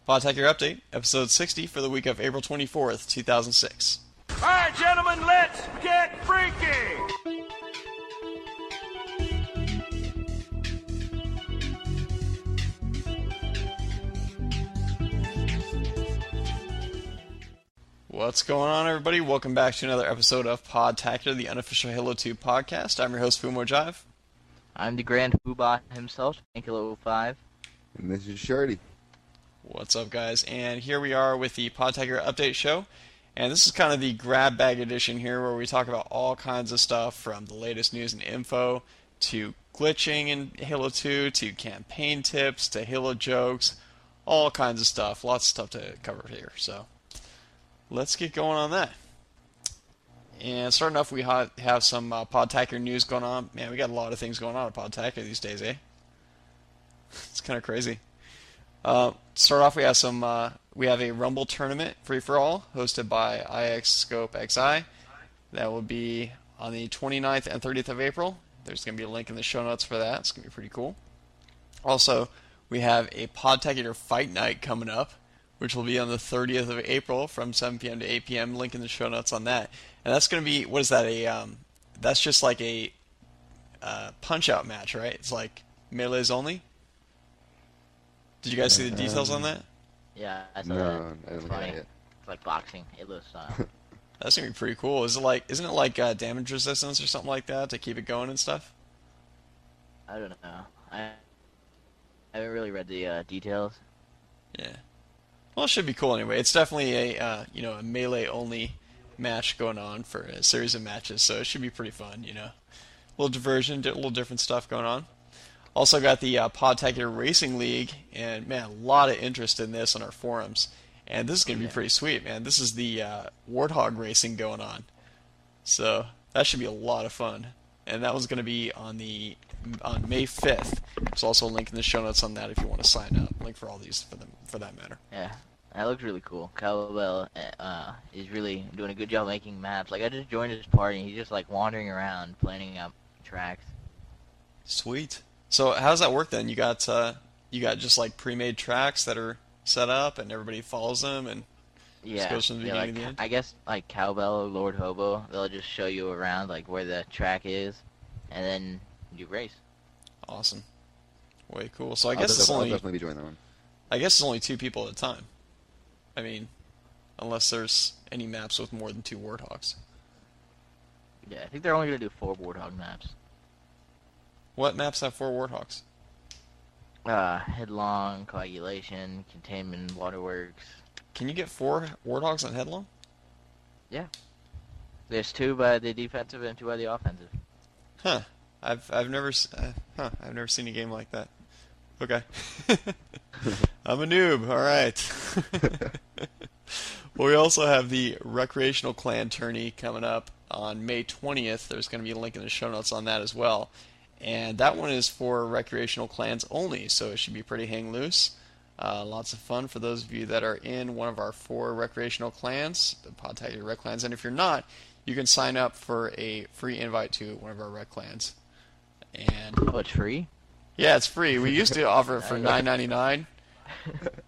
Podtacular Update, episode 60 for the week of April 24th, 2006. All right, gentlemen, let's get freaky! What's going on, everybody? Welcome back to another episode of Podtacular, the unofficial Halo 2 podcast. I'm your host, Fumo Jive. I'm the Grand Poobah himself, Painkilla05. And this is Sh4rdy. What's up, guys? And here we are with the Podtacular Update show. And this is kind of the grab bag edition here where we talk about all kinds of stuff from the latest news and info to glitching in Halo 2 to campaign tips to Halo jokes, all kinds of stuff. Lots of stuff to cover here. So let's get going on that. And starting off, we have some Podtacular news going on. Man, we got a lot of things going on at Podtacular these days, eh? It's kind of crazy. Start off, we have a Rumble tournament free for all hosted by IX Scope XI. That will be on the 29th and 30th of April. There's going to be a link in the show notes for that. It's going to be pretty cool. Also, we have a Podtacular Fight Night coming up, which will be on the 30th of April from 7 p.m. to 8 p.m. Link in the show notes on that. And that's going to be, what is that, that's just like a punch-out match, right? It's like melees only? Did you guys see the details on that? Yeah, I saw No, that. I didn't It's look at funny. it yet. It's like boxing, Halo style. That's going to be pretty cool. Isn't it like damage resistance or something like that to keep it going and stuff? I don't know. I haven't really read the details. Yeah. Well, it should be cool anyway. It's definitely a melee only match going on for a series of matches, so it should be pretty fun. A little diversion, a little different stuff going on. Also got the Podtacular Racing League, and man, a lot of interest in this on our forums. And this is going to be pretty sweet, man. This is the Warthog racing going on, so that should be a lot of fun. And that was going to be on May 5th. There's also a link in the show notes on that if you want to sign up. Link for all these for that matter. Yeah, that looks really cool. Cowbell is really doing a good job making maps. Like, I just joined his party, and he's just like wandering around, planning out tracks. Sweet. So how does that work then? You got just like pre-made tracks that are set up, and everybody follows them, and just goes from the beginning to the end. I guess like Cowbell or Lord Hobo, they'll just show you around like where the track is, and then you race. Awesome. Way cool. So I I'll guess it's only definitely be joining that one. I guess it's only 2 people at a time. I mean, unless there's any maps with more than 2 Warthogs. Yeah, I think they're only gonna do 4 Warthog maps. What maps have 4 Warthogs? Headlong, Coagulation, Containment, Waterworks. Can you get 4 Warthogs on Headlong? Yeah. There's 2 by the defensive and 2 by the offensive. Huh. I've never seen a game like that. Okay. I'm a noob. All right. Well, we also have the Recreational Clan tourney coming up on May 20th. There's going to be a link in the show notes on that as well. And that one is for recreational clans only, so it should be pretty hang loose. Lots of fun for those of you that are in one of our 4 recreational clans, the Podtacular Rec Clans. And if you're not, you can sign up for a free invite to one of our rec clans. And Oh, it's free? yeah, it's free. We used to offer it for $9.99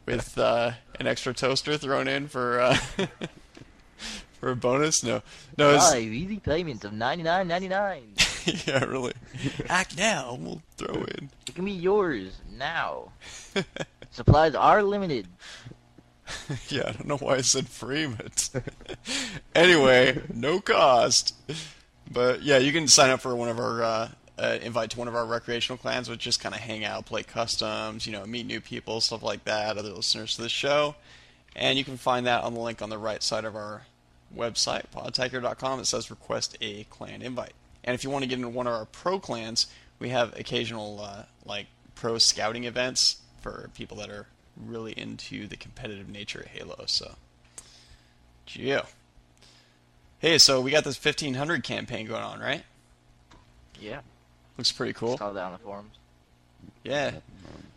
with an extra toaster thrown in for for a bonus. No, it's, Easy payments of $99.99. yeah, really. Act now, we'll throw in. It can be yours now. Supplies are limited. Yeah, I don't know why I said free, but anyway, no cost. But yeah, you can sign up for one of our invite to one of our recreational clans, which just kind of hang out, play customs, meet new people, stuff like that, other listeners to the show. And you can find that on the link on the right side of our website, podtacular.com. It says request a clan invite. And if you want to get into one of our pro clans, we have occasional like pro scouting events for people that are really into the competitive nature of Halo. So, yeah. Hey, so we got this 1500 campaign going on, right? Yeah. Looks pretty cool. Saw that on the forums. Yeah.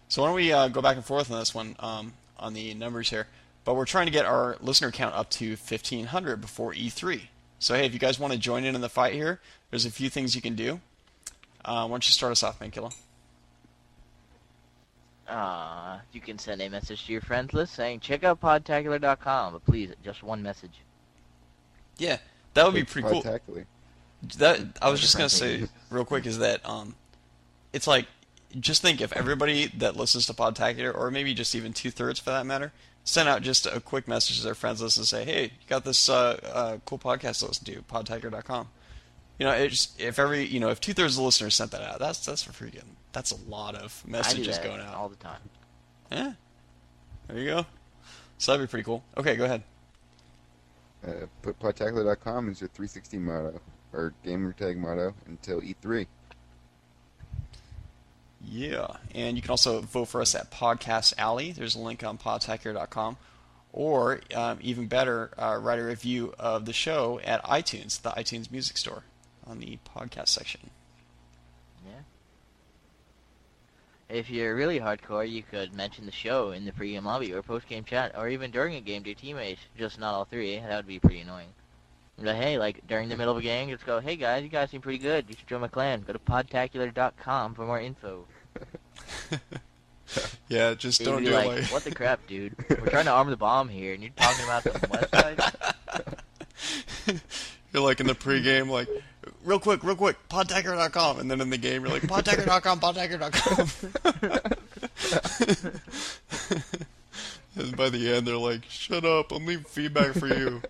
So why don't we go back and forth on this one on the numbers here. But we're trying to get our listener count up to 1,500 before E3. So hey, if you guys want to join in the fight here, there's a few things you can do. Why don't you start us off, Painkilla? You can send a message to your friends list saying check out podtacular.com, but please, just one message. Yeah, that would be It's pretty cool. Podtacular. That I All was just gonna different say things. real quick is that it's like just think if everybody that listens to Podtacular, or maybe just even 2/3 for that matter, sent out just a quick message to their friends list and say, hey, you got this cool podcast to listen to, podtacular.com. If every if 2/3 of the listeners sent that out, that's for freaking that's a lot of I do messages that going out. all the time. Yeah, there you go. So that'd be pretty cool. Okay, go ahead. Put Podtacular.com as your 360 motto, or gamer tag motto, until E3. Yeah, and you can also vote for us at Podcast Alley. There's a link on podtacular.com. Or, even better, write a review of the show at iTunes, the iTunes Music Store, on the podcast section. Yeah. If you're really hardcore, you could mention the show in the pregame lobby or postgame chat, or even during a game to your teammates. Just not all three. That would be pretty annoying. But hey, like during the middle of a game, just go, hey guys, you guys seem pretty good. You should join my clan. Go to podtacular.com for more info. Yeah, just They'd don't be do like, it like... what the crap, dude? We're trying to arm the bomb here, and you're talking about the website? You're like in the pregame, like, real quick, podtacular.com, and then in the game, you're like, podtacular.com, podtacular.com. And by the end, they're like, shut up, I'm leaving feedback for you.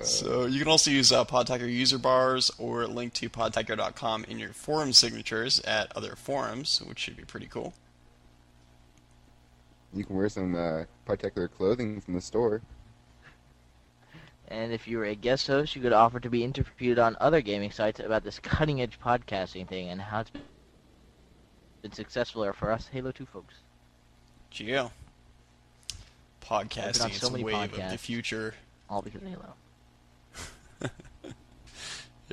So you can also use Podtacular user bars or link to podtacular.com in your forum signatures at other forums, which should be pretty cool. You can wear some Podtacular clothing from the store. And if you were a guest host, you could offer to be interviewed on other gaming sites about this cutting-edge podcasting thing and how it's been successful for us Halo 2 folks. Yeah. Working on Podcasting is so a many wave of the podcasts. future. All because of Halo.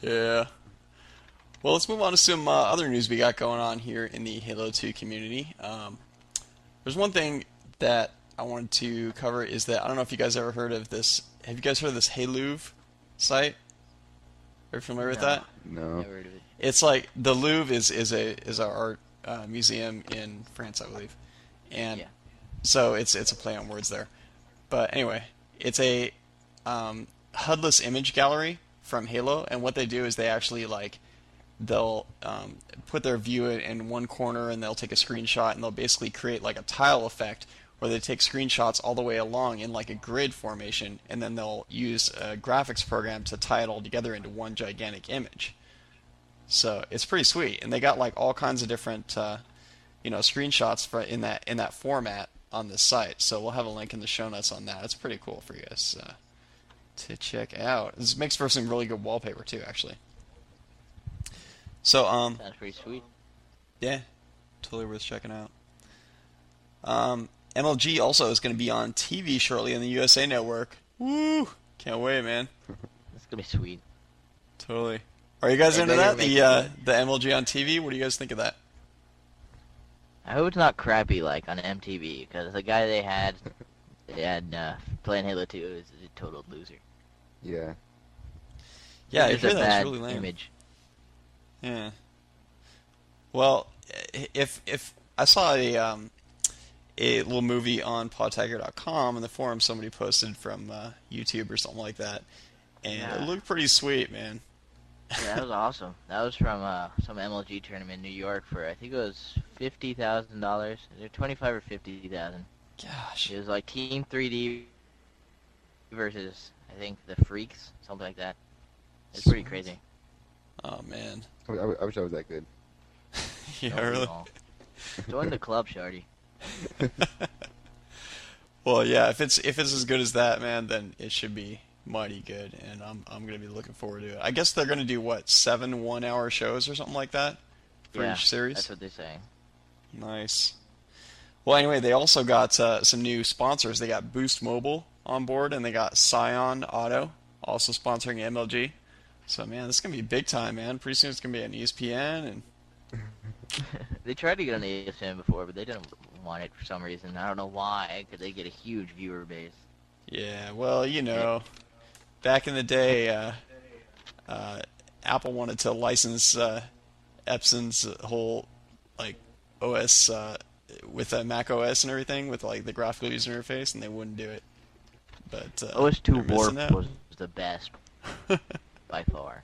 Yeah. Well, let's move on to some other news we got going on here in the Halo 2 community. There's one thing that I wanted to cover is that I don't know if you guys ever heard of this. Have you guys heard of this Halo site? Are you familiar with that? No. Never heard of it. It's like the Louvre is a art museum in France, I believe, and Yeah. so it's a play on words there. But anyway, it's a HUD-less image gallery from Halo, and what they do is they actually they'll put their view in one corner and they'll take a screenshot and they'll basically create like a tile effect where they take screenshots all the way along in like a grid formation, and then they'll use a graphics program to tie it all together into one gigantic image. So it's pretty sweet, and they got like all kinds of different screenshots in that format on this site. So we'll have a link in the show notes on that. It's pretty cool for you guys to check out. This makes for some really good wallpaper too, actually. So Sounds pretty sweet. yeah, totally worth checking out. MLG also is going to be on TV shortly on the USA Network. Woo! Can't wait, man. That's gonna be sweet. Totally. Are you guys I into bet that? you're The MLG on TV? What do you guys think of that? I hope it's not crappy like on MTV, because the guy they had playing Halo 2 is a total loser. Yeah. Yeah, I It's hear a that's bad really lame. image. Yeah. Well, if I saw a little movie on podtacular.com in the forum somebody posted from YouTube or something like that, and Yeah. it looked pretty sweet, man. Yeah, that was awesome. That was from some MLG tournament in New York for I think it was $50,000, either 25 or 50,000. Gosh. It was like Team 3D versus I think the Freaks, something like that. It's pretty crazy. Oh man. I wish I was that good. Yeah, Don't we really. all? Join the club, Sh4rdy. Well, yeah. If it's as good as that, man, then it should be mighty good, and I'm gonna be looking forward to it. I guess they're gonna do what 7 1-hour shows or something like that for Yeah, each series. that's what they're saying. Nice. Well, anyway, they also got some new sponsors. They got Boost Mobile on board, and they got Scion Auto also sponsoring MLG. So, man, this is going to be big time, man. Pretty soon it's going to be on ESPN. And They tried to get on ESPN before, but they didn't want it for some reason. I don't know why, because they get a huge viewer base. yeah, well, back in the day, Apple wanted to license Epson's whole like OS with Mac OS and everything with like the graphical user interface, and they wouldn't do it. But OS2 they're missing Warp out. was the best by far.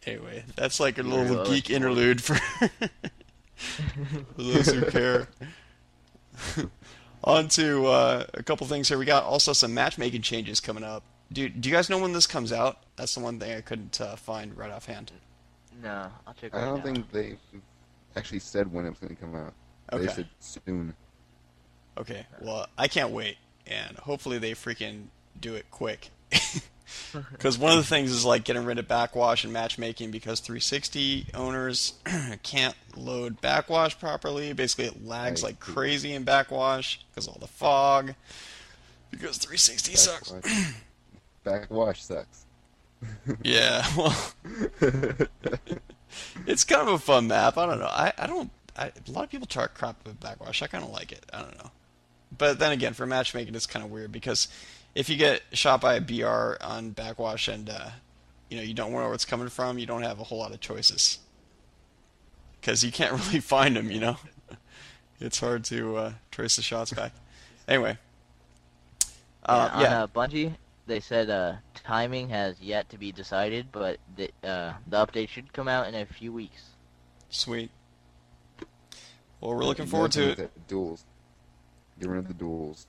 Anyway, that's like a You little were geek OS4. interlude for those who care. On to a couple things here. We got also some matchmaking changes coming up. Do you guys know when this comes out? That's the one thing I couldn't find right offhand. No, I'll check I right don't now. think they actually said when it was going to come out. They Okay. said soon. Okay. Well, I can't wait, and hopefully they freaking do it quick. Because one of the things is like getting rid of backwash and matchmaking because 360 owners can't load backwash properly. Basically, it lags like crazy in backwash because all the fog. Because 360 sucks. Backwash sucks. Yeah, well, it's kind of a fun map. I don't know. A lot of people talk crap about backwash. I kind of like it. I don't know. But then again, for matchmaking, it's kind of weird because if you get shot by a BR on backwash and you don't know where it's coming from, you don't have a whole lot of choices because you can't really find them. It's hard to trace the shots back. Anyway, On Bungie, they said timing has yet to be decided, but the update should come out in a few weeks. Sweet. Well, we're looking forward to it. Duels. Get rid of the duels.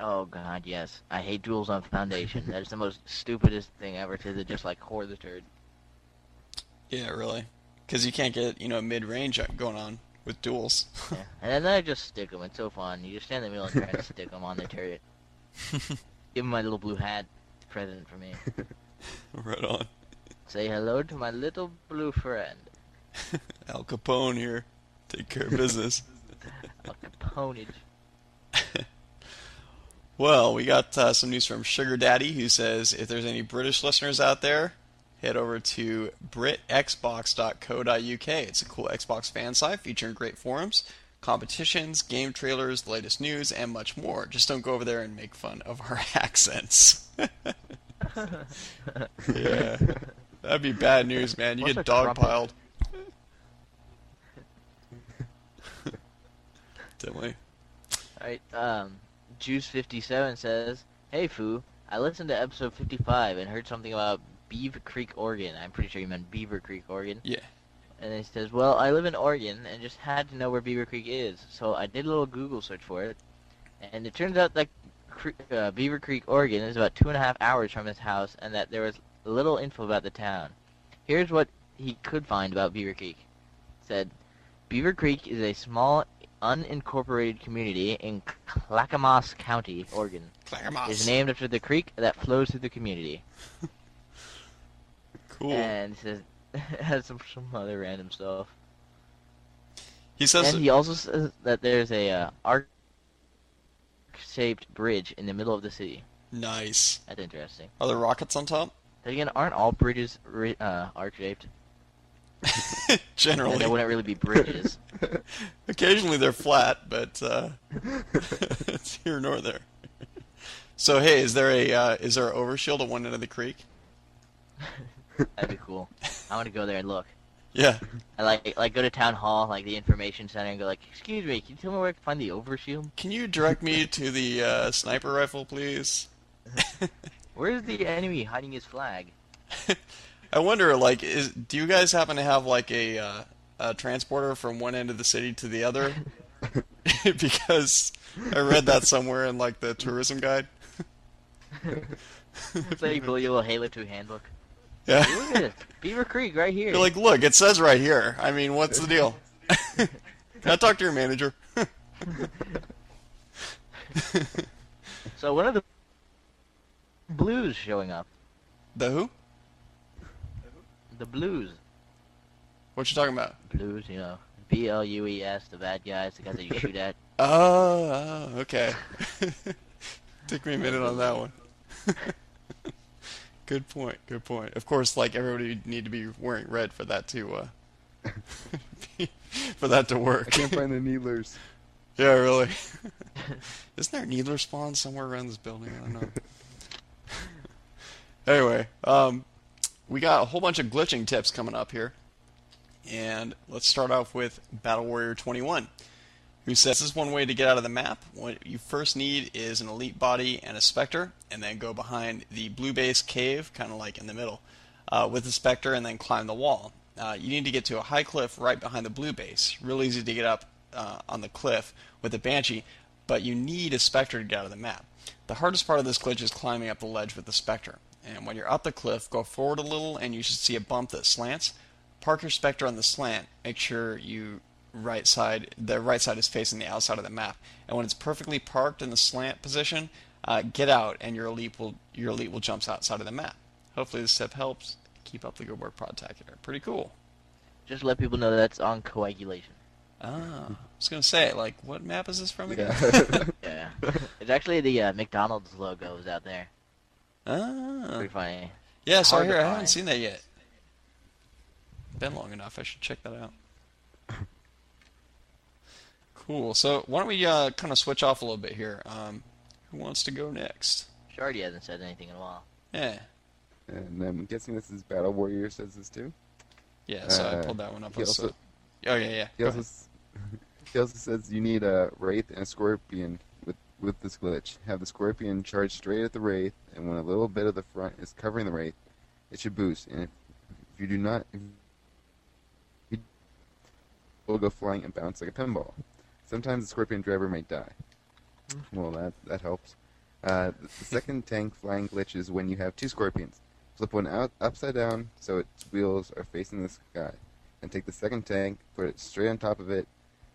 Oh god, yes. I hate duels on Foundation. That is the most stupidest thing ever to just like whore the turd. Yeah, really. Because you can't get, mid-range going on with duels. Yeah. And then I just stick them. It's so fun. You just stand in the middle and try to stick them on the turret. Give them my little blue hat. Present for me. Right on. Say hello to my little blue friend. Al Capone here. Take care of business. A Caponage. Well, we got some news from Sugar Daddy, who says if there's any British listeners out there, head over to britxbox.co.uk. It's a cool Xbox fan site featuring great forums, competitions, game trailers, the latest news, and much more. Just don't go over there and make fun of our accents. Yeah. That'd be bad news, man. You What's get a trumpet? dogpiled. Definitely. Alright, Juice57 says, "Hey Foo, I listened to episode 55 and heard something about Beaver Creek, Oregon." I'm pretty sure you meant Beaver Creek, Oregon. Yeah. And he says, "Well, I live in Oregon and just had to know where Beaver Creek is. So I did a little Google search for it. And it turns out that Beaver Creek, Oregon is about 2.5 hours from his house and that there was little info about the town. Here's what he could find about Beaver Creek. It said, Beaver Creek is a small unincorporated community in Clackamas County, Oregon. Clackamas. It's named after the creek that flows through the community." Cool. And it says it has some other random stuff. He says And he also says that there's a arc-shaped bridge in the middle of the city. nice. That's interesting. Are there rockets on top? Then again, aren't all bridges arc-shaped? Generally. They wouldn't really be bridges. Occasionally they're flat, but it's here nor there. So hey, is there an overshield at one end of the creek? That'd be cool. I want to go there and look. Yeah. I like go to town hall, like the information center, and go like, "Excuse me, can you tell me where I can find the overshield? Can you direct me to the sniper rifle, please? Where's the enemy hiding his flag?" I wonder, like, do you guys happen to have like a transporter from one end of the city to the other? Because I read that somewhere in like the tourism guide. It's like your little Halo 2 handbook. Yeah. Hey, look at this, Beaver Creek right here. You're like, look, it says right here. I mean, what's the deal? Can I talk to your manager? So one of the Blues showing up. The who? The Blues. What you talking about? Blues, BLUES, the bad guys, the guys that you shoot at. Oh, okay. Took me a minute on that one. Good point. Good point. Of course, like everybody would need to be wearing red for that to for that to work. I can't find the Needlers. Yeah, really. Isn't there a needler spawn somewhere around this building? I don't know. Anyway, we got a whole bunch of glitching tips coming up here. And let's start off with Battle Warrior 21, who says this is one way to get out of the map. What you first need is an elite body and a specter, and then go behind the blue base cave, kind of like in the middle, with the specter, and then climb the wall. You need to get to a high cliff right behind the blue base. Real easy to get up on the cliff with the Banshee, but you need a specter to get out of the map. The hardest part of this glitch is climbing up the ledge with the specter. And when you're up the cliff, go forward a little, and you should see a bump that slants. Park your specter on the slant. Make sure the right side is facing the outside of the map. And when it's perfectly parked in the slant position, get out, and your elite will jump outside of the map. Hopefully this tip helps. Keep up the good work, Podtacular. Pretty cool. Just let people know that's on coagulation. Ah, I was gonna say, like, what map is this from again? Yeah. It's actually the McDonald's logo is out there. Ah. Pretty funny. Yeah, so Hard to I haven't find. seen that yet. Been long enough. I should check that out. Cool. So why don't we kind of switch off a little bit here? Who wants to go next? Sh4rdy hasn't said anything in a while. Yeah. And I'm guessing this is Battle Warrior says this too. Yeah. So I pulled that one up. He also, Oh yeah. he Go also, ahead. he also says you need a Wraith and a Scorpion with this glitch. Have the Scorpion charge straight at the Wraith, and when a little bit of the front is covering the Wraith, it should boost. And if you do not, it will go flying and bounce like a pinball. Sometimes the Scorpion driver may die. Well, that helps. The second tank flying glitch is when you have two Scorpions. Flip one out upside down so its wheels are facing the sky. And take the second tank, put it straight on top of it,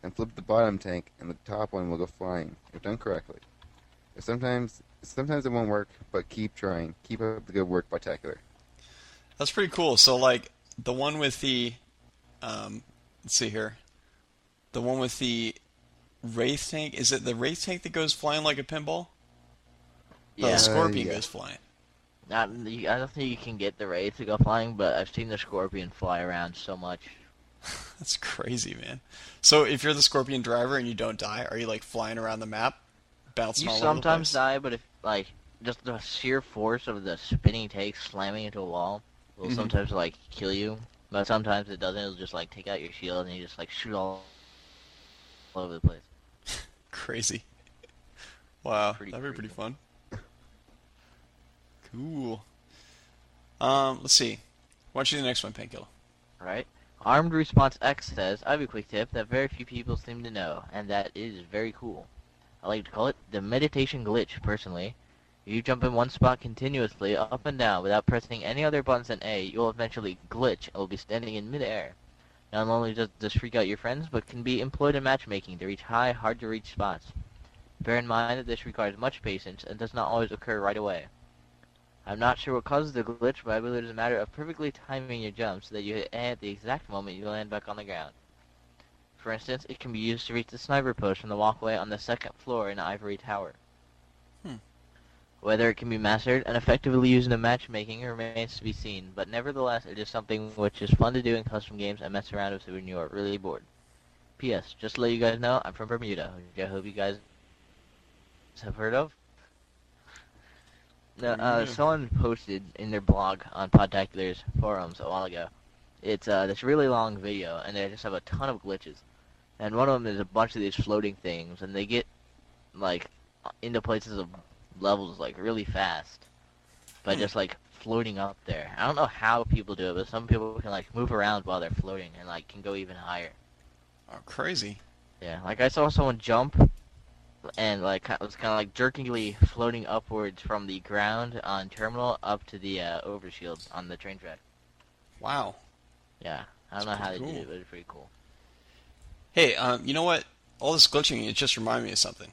and flip the bottom tank, and the top one will go flying, if done correctly. Sometimes it won't work, but keep trying. Keep up the good work, Podtacular. That's pretty cool. So like the one with the, let's see here, the one with the Wraith tank. Is it the Wraith tank that goes flying like a pinball? No, Yeah. the Scorpion Yeah. goes flying. I don't think you can get the Wraith to go flying, but I've seen the Scorpion fly around so much. That's crazy, man. So if you're the Scorpion driver and you don't die, are you like flying around the map, bouncing You all over the sometimes place? die, but if like just the sheer force of the spinning tank slamming into a wall will Mhm. sometimes like kill you. But sometimes it doesn't. It'll just like take out your shield and you just like shoot all over the place. Crazy. Wow, Pretty that'd be pretty crazy. fun. Cool. Let's see. Why don't you do the next one, Painkilla? Right? Armed Response X says, I have a quick tip that very few people seem to know, and that is very cool. I like to call it the meditation glitch, personally. If you jump in one spot continuously, up and down, without pressing any other buttons than A, you will eventually glitch and will be standing in midair. Not only does this freak out your friends, but can be employed in matchmaking to reach high, hard-to-reach spots. Bear in mind that this requires much patience and does not always occur right away. I'm not sure what causes the glitch, but I believe it is a matter of perfectly timing your jump so that you hit A at the exact moment you land back on the ground. For instance, it can be used to reach the sniper post from the walkway on the second floor in Ivory Tower. Whether it can be mastered and effectively used in matchmaking remains to be seen, but nevertheless it is something which is fun to do in custom games and mess around with when you are really bored. P.S. Just to let you guys know, I'm from Bermuda, which I hope you guys have heard of. Someone posted in their blog on Podtacular's forums a while ago. It's this really long video, and they just have a ton of glitches. And one of them is a bunch of these floating things, and they get like into places of levels like really fast by just like floating up there. I don't know how people do it, but some people can like move around while they're floating and like can go even higher. Oh, crazy. Yeah, like I saw someone jump and like it was kind of like jerkingly floating upwards from the ground on terminal up to the overshield on the train track. Wow. Yeah, I don't That's know how they pretty did cool. it, but it's pretty cool. Hey, you know what? All this glitching, it just reminded me of something.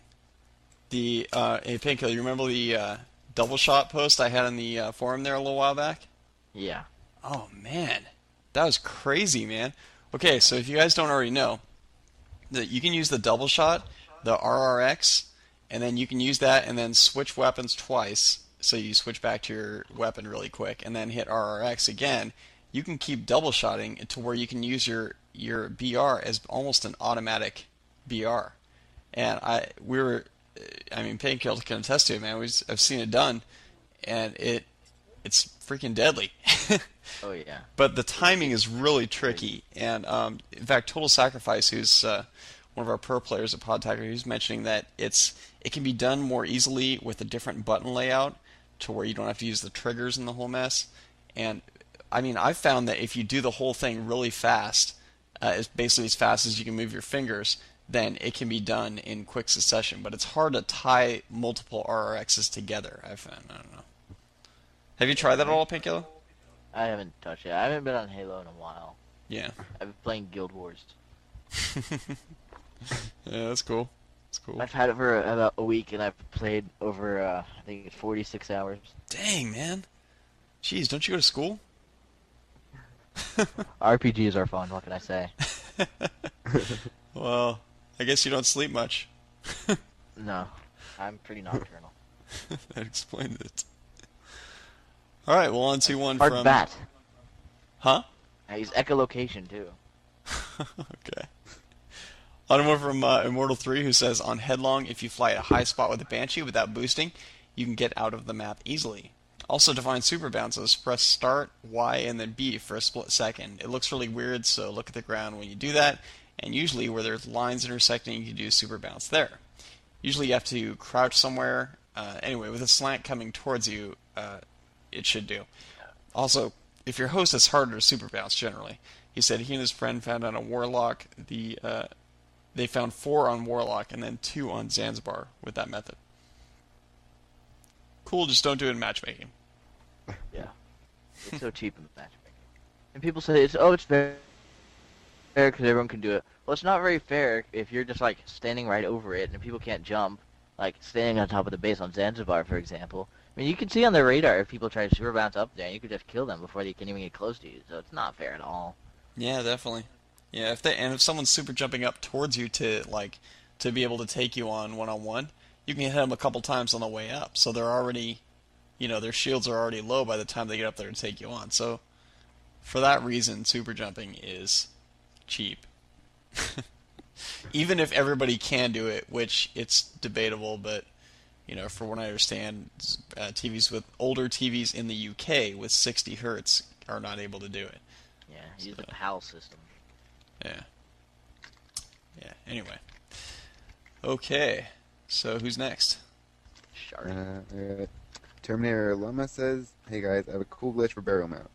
The hey Painkilla, you remember the double shot post I had on the forum there a little while back? Yeah. Oh man, that was crazy, man. Okay, so if you guys don't already know, that you can use the double shot, the RRX, and then you can use that and then switch weapons twice. So you switch back to your weapon really quick, and then hit RRX again. You can keep double shotting to where you can use your BR as almost an automatic BR. And I mean, Painkiller can attest to it, man. I've seen it done, and it's freaking deadly. Oh yeah. But the timing is really tricky. And in fact, Total Sacrifice, who's one of our pro players at Podtacular, he's mentioning that it can be done more easily with a different button layout to where you don't have to use the triggers and the whole mess. And I mean, I've found that if you do the whole thing really fast, basically as fast as you can move your fingers, then it can be done in quick succession. But it's hard to tie multiple RRXs together, I found. I don't know. Have you tried that at all, Painkilla? I haven't touched it. I haven't been on Halo in a while. Yeah. I've been playing Guild Wars. Yeah, that's cool. That's cool. I've had it for about a week, and I've played over, I think it's 46 hours. Dang, man. Jeez, don't you go to school? RPGs are fun, what can I say? Well, I guess you don't sleep much. No, I'm pretty nocturnal. That explains it. All right, well, on to one Hard from... bat. Huh? I use echolocation, too. Okay. On one from Immortal 3, who says, on headlong, if you fly at a high spot with a Banshee without boosting, you can get out of the map easily. Also, to find super bounces, press start, Y, and then B for a split second. It looks really weird, so look at the ground when you do that, and usually where there's lines intersecting, you can do super bounce there. Usually you have to crouch somewhere. Anyway, with a slant coming towards you, it should do. Also, if your host, it's harder to super bounce generally. He said he and his friend found on a Warlock, they found 4 on Warlock and then 2 on Zanzibar with that method. Cool, just don't do it in matchmaking. Yeah. It's so cheap in matchmaking. And people say, it's fair because everyone can do it. Well, it's not very fair if you're just, like, standing right over it and people can't jump. Like, standing on top of the base on Zanzibar, for example. I mean, you can see on the radar if people try to super bounce up there, and you could just kill them before they can even get close to you. So it's not fair at all. Yeah, definitely. Yeah, if someone's super jumping up towards you to be able to take you on one-on-one, you can hit them a couple times on the way up. So they're already, their shields are already low by the time they get up there to take you on. So for that reason, super jumping is cheap. Even if everybody can do it, which it's debatable, but for what I understand, older TVs in the UK with 60 hertz are not able to do it. Yeah, use the PAL system. Yeah. Yeah. Anyway. Okay. So who's next? Shardy. Terminator Llama says, "Hey guys, I have a cool glitch for barrel mount.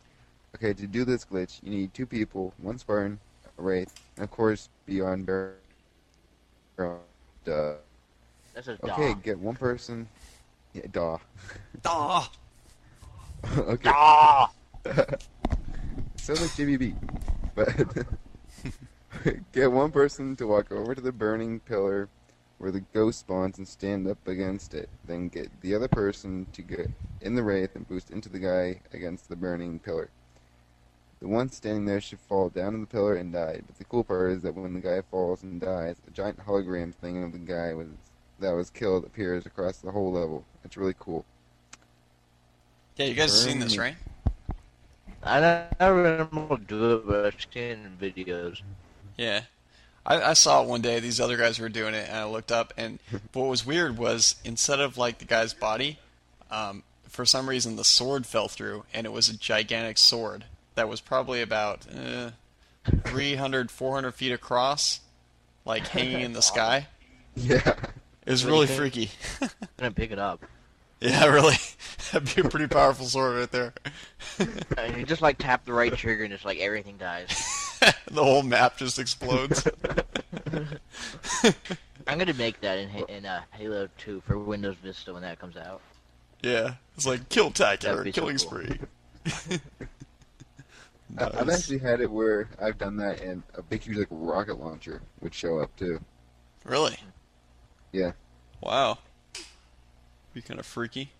Okay, to do this glitch, you need 2 people, 1 Spartan, a Wraith, and of course, be on barrel. Duh. That's a Okay, dog. get 1 person. Yeah, duh. Ah! Okay. Ah! Sounds like JBB. But get 1 person to walk over to the burning pillar where the ghost spawns and stand up against it. Then get the other person to get in the wraith and boost into the guy against the burning pillar. The one standing there should fall down on the pillar and die. But the cool part is that when the guy falls and dies, a giant hologram thing of the guy that was killed appears across the whole level. It's really cool. Yeah, you guys have seen this, right? I never been able to do it, but I've seen it in videos. Yeah. I saw it one day. These other guys were doing it, and I looked up, and what was weird was instead of like the guy's body, for some reason the sword fell through, and it was a gigantic sword that was probably about 300, 400 feet across, like hanging in the sky. Yeah. It was really freaky. I'm gonna pick it up. Yeah, really. That'd be a pretty powerful sword right there. And you just like tap the right trigger and just like everything dies. The whole map just explodes. I'm gonna make that in Halo 2 for Windows Vista when that comes out. Yeah, it's like Killtacular, That'd be so killing cool. spree. I've actually had it where I've done that and a big huge like rocket launcher would show up too. Really? Yeah. Wow. Be kind of freaky.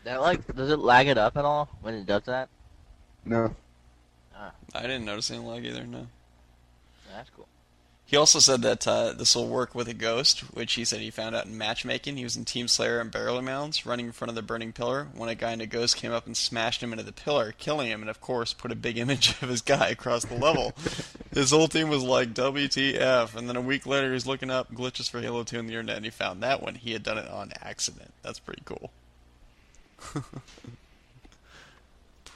That does it lag it up at all when it does that? No. I didn't notice any lag either, no. That's cool. He also said that this will work with a ghost, which he said he found out in matchmaking. He was in Team Slayer and Barrel Mounds, running in front of the burning pillar, when a guy in a ghost came up and smashed him into the pillar, killing him, and of course put a big image of his guy across the level. His whole team was like, WTF, and then a week later he's looking up glitches for Halo 2 on the internet, and he found that one. He had done it on accident. That's pretty cool.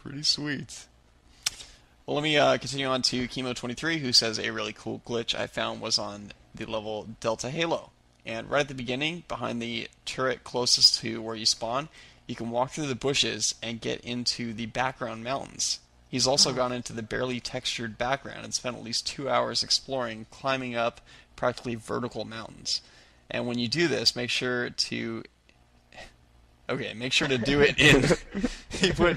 Pretty sweet. Well, let me continue on to Chemo23, who says a really cool glitch I found was on the level Delta Halo. And right at the beginning, behind the turret closest to where you spawn, you can walk through the bushes and get into the background mountains. He's also gone into the barely textured background and spent at least 2 hours exploring, climbing up practically vertical mountains. And when you do this, make sure to do it in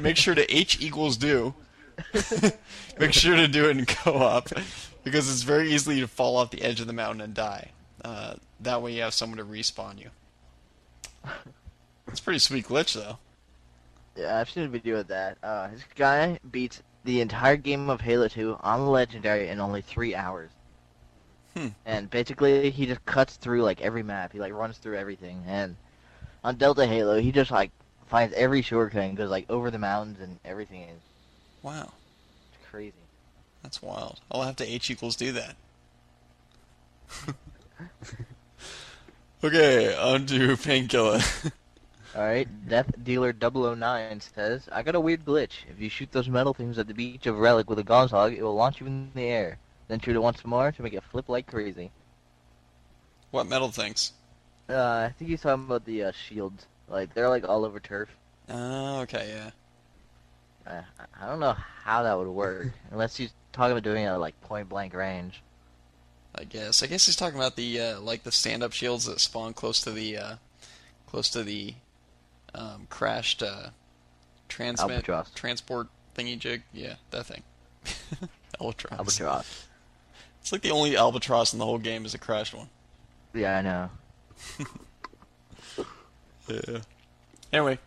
make sure to H equals do. Make sure to do it in co-op because it's very easy to fall off the edge of the mountain and die. That way you have someone to respawn you. It's a pretty sweet glitch though. Yeah, I've seen a video of that. This guy beats the entire game of Halo 2 on the Legendary in only 3 hours. And basically, he just cuts through, like, every map. He, like, runs through everything. And on Delta Halo, he just, like, finds every shortcut and goes, like, over the mountains and everything. Is Wow. It's crazy. That's wild. I'll have to H equals do that. Okay, on to Painkilla. Alright, Death Dealer 009 says, I got a weird glitch. If you shoot those metal things at the beach of Relic with a Gauze Hog, it will launch you in the air. Then shoot it once more to make it flip like crazy. What metal things? I think he's talking about the shields. Like, they're like all over turf. Oh, okay, yeah. I don't know how that would work. Unless he's talking about doing it at like point blank range. I guess he's talking about the like the stand-up shields that spawn close to the crashed Albatross. transport thingy jig. Yeah, that thing. Albatross. Albatross. It's like the only albatross in the whole game is a crashed one. Yeah, I know. Yeah. Anyway,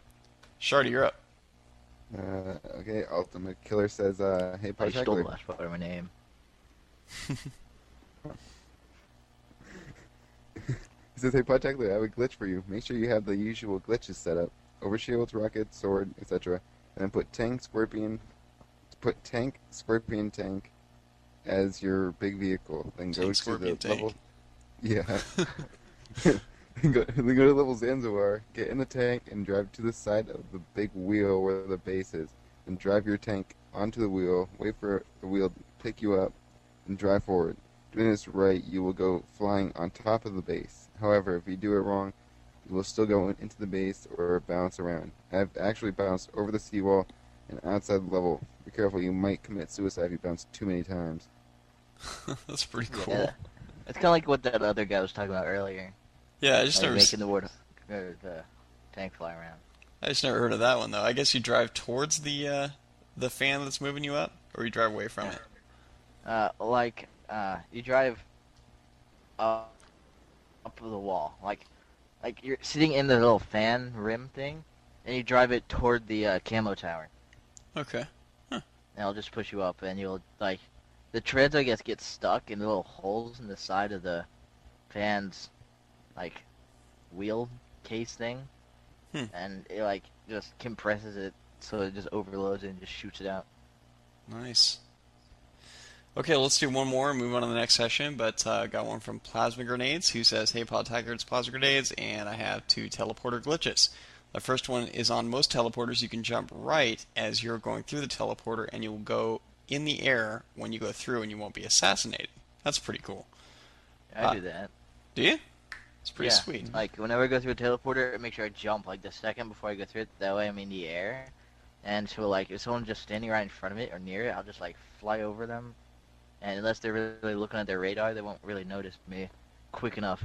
Sh4rdy, you're up. Okay, Ultimate Killer says, hey, I stole the Podtacular. last part of my name. He says, hey, Podtacular, I have a glitch for you. Make sure you have the usual glitches set up. Overshields, rocket, sword, etc. And then put tank, scorpion, tank as your big vehicle. Then go Tank, to scorpion, the tank. level... Yeah. then go to level Zanzibar, get in the tank, and drive to the side of the big wheel where the base is. Then drive your tank onto the wheel, wait for the wheel to pick you up, and drive forward. Doing this right, you will go flying on top of the base. However, if you do it wrong, you will still go into the base or bounce around. I've actually bounced over the seawall and outside the level. Be careful, you might commit suicide if you bounce too many times. That's pretty cool. Yeah. It's kind of like what that other guy was talking about earlier. Yeah, I just Like never making the tank fly around. heard of that one though. I guess you drive towards the fan that's moving you up, or you drive away from it. You drive up the wall. Like you're sitting in the little fan rim thing, and you drive it toward the camo tower. Okay. And it'll just push you up, and you'll, like, the treads, I guess, get stuck in little holes in the side of the fan's, like, wheel case thing. And it, like, just compresses it so it just overloads it and just shoots it out. Nice. Okay, let's do one more and move on to the next session, but got one from Plasma Grenades, who says, hey, Podtacular, it's Plasma Grenades, and I have 2 teleporter glitches. The first one is on most teleporters, you can jump right as you're going through the teleporter, and you'll go in the air when you go through, and you won't be assassinated. That's pretty cool. I do that. Do you? It's pretty Yeah, sweet. like, whenever I go through a teleporter, I make sure I jump, like, the second before I go through it. That way I'm in the air. And so, like, if someone's just standing right in front of it or near it, I'll just, like, fly over them. And unless they're really looking at their radar, they won't really notice me quick enough.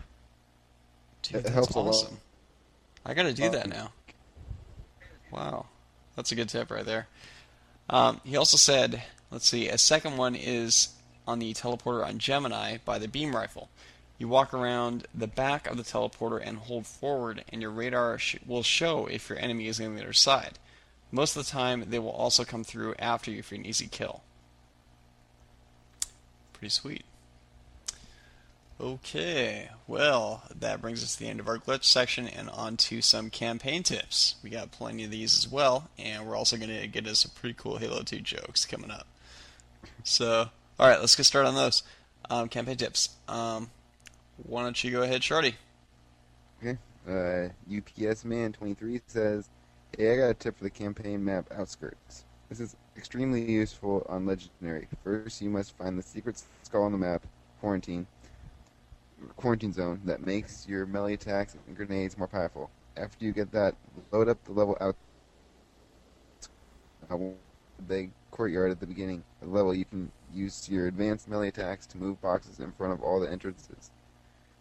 Dude, It that's helps a lot. awesome. I gotta do that now. Wow. That's a good tip right there. He also said, let's see, a second one is on the teleporter on Gemini by the beam rifle. You walk around the back of the teleporter and hold forward, and your radar will show if your enemy is on the other side. Most of the time, they will also come through after you for an easy kill. Pretty sweet. Okay, well, that brings us to the end of our glitch section and on to some campaign tips. We got plenty of these as well, and we're also going to get us some pretty cool Halo 2 jokes coming up. So, alright, let's get started on those. Campaign tips. Why don't you go ahead, Sh4rdy? Okay. UPS Man 23 says, hey, I got a tip for the campaign map Outskirts. This is extremely useful on Legendary. First, you must find the secret skull on the map, Quarantine Zone, that makes your melee attacks and grenades more powerful. After you get that, load up the level out the courtyard at the beginning of the level. You can use your advanced melee attacks to move boxes in front of all the entrances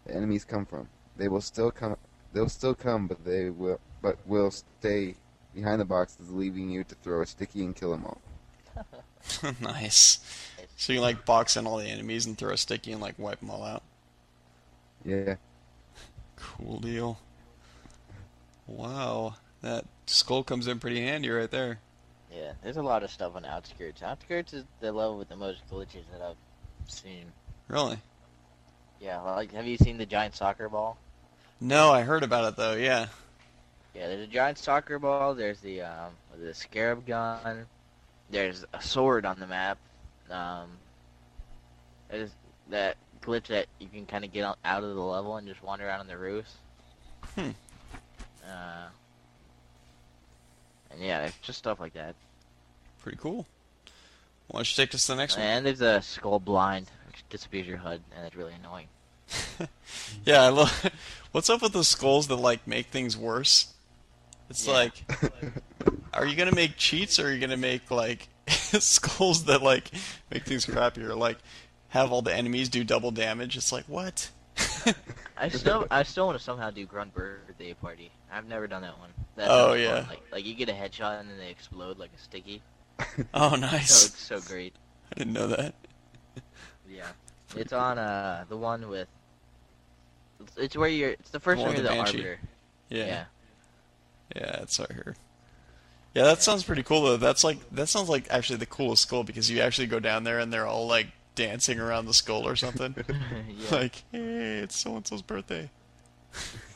the enemies come from. They will still come. They'll still come, but will stay behind the boxes, leaving you to throw a sticky and kill them all. Nice. So you can like box in all the enemies and throw a sticky and like wipe them all out. Yeah. Cool deal. Wow, that skull comes in pretty handy right there. Yeah, there's a lot of stuff on Outskirts. Outskirts is the level with the most glitches that I've seen. Really? Yeah, like, have you seen the giant soccer ball? No, I heard about it though. Yeah. Yeah, there's a giant soccer ball. There's the scarab gun. There's a sword on the map. There's that glitch that you can kind of get out of the level and just wander around on the roofs. Hmm. And yeah, it's just stuff like that. Pretty cool. Why don't you take us to the next one? And there's a skull blind, which disappears your HUD, and it's really annoying. Yeah, I love. What's up with the skulls that like make things worse? It's Yeah. like, are you gonna make cheats or are you gonna make like skulls that like make things crappier? Like have all the enemies do double damage? It's like what? I still want to somehow do Grunt Birthday Party. I've never done that one. That Oh, sounds yeah. fun. Like you get a headshot and then they explode like a sticky. Oh, So nice. it's so great. I didn't know that. Yeah, it's on the one with. It's where you're. It's the first The one one you're with the the Banshee. arbiter. Yeah. Yeah, that's what I heard. Yeah, that sounds pretty cool though. That sounds like actually the coolest skull because you actually go down there and they're all like dancing around the skull or something. Yeah. Like, hey, it's so and so's birthday.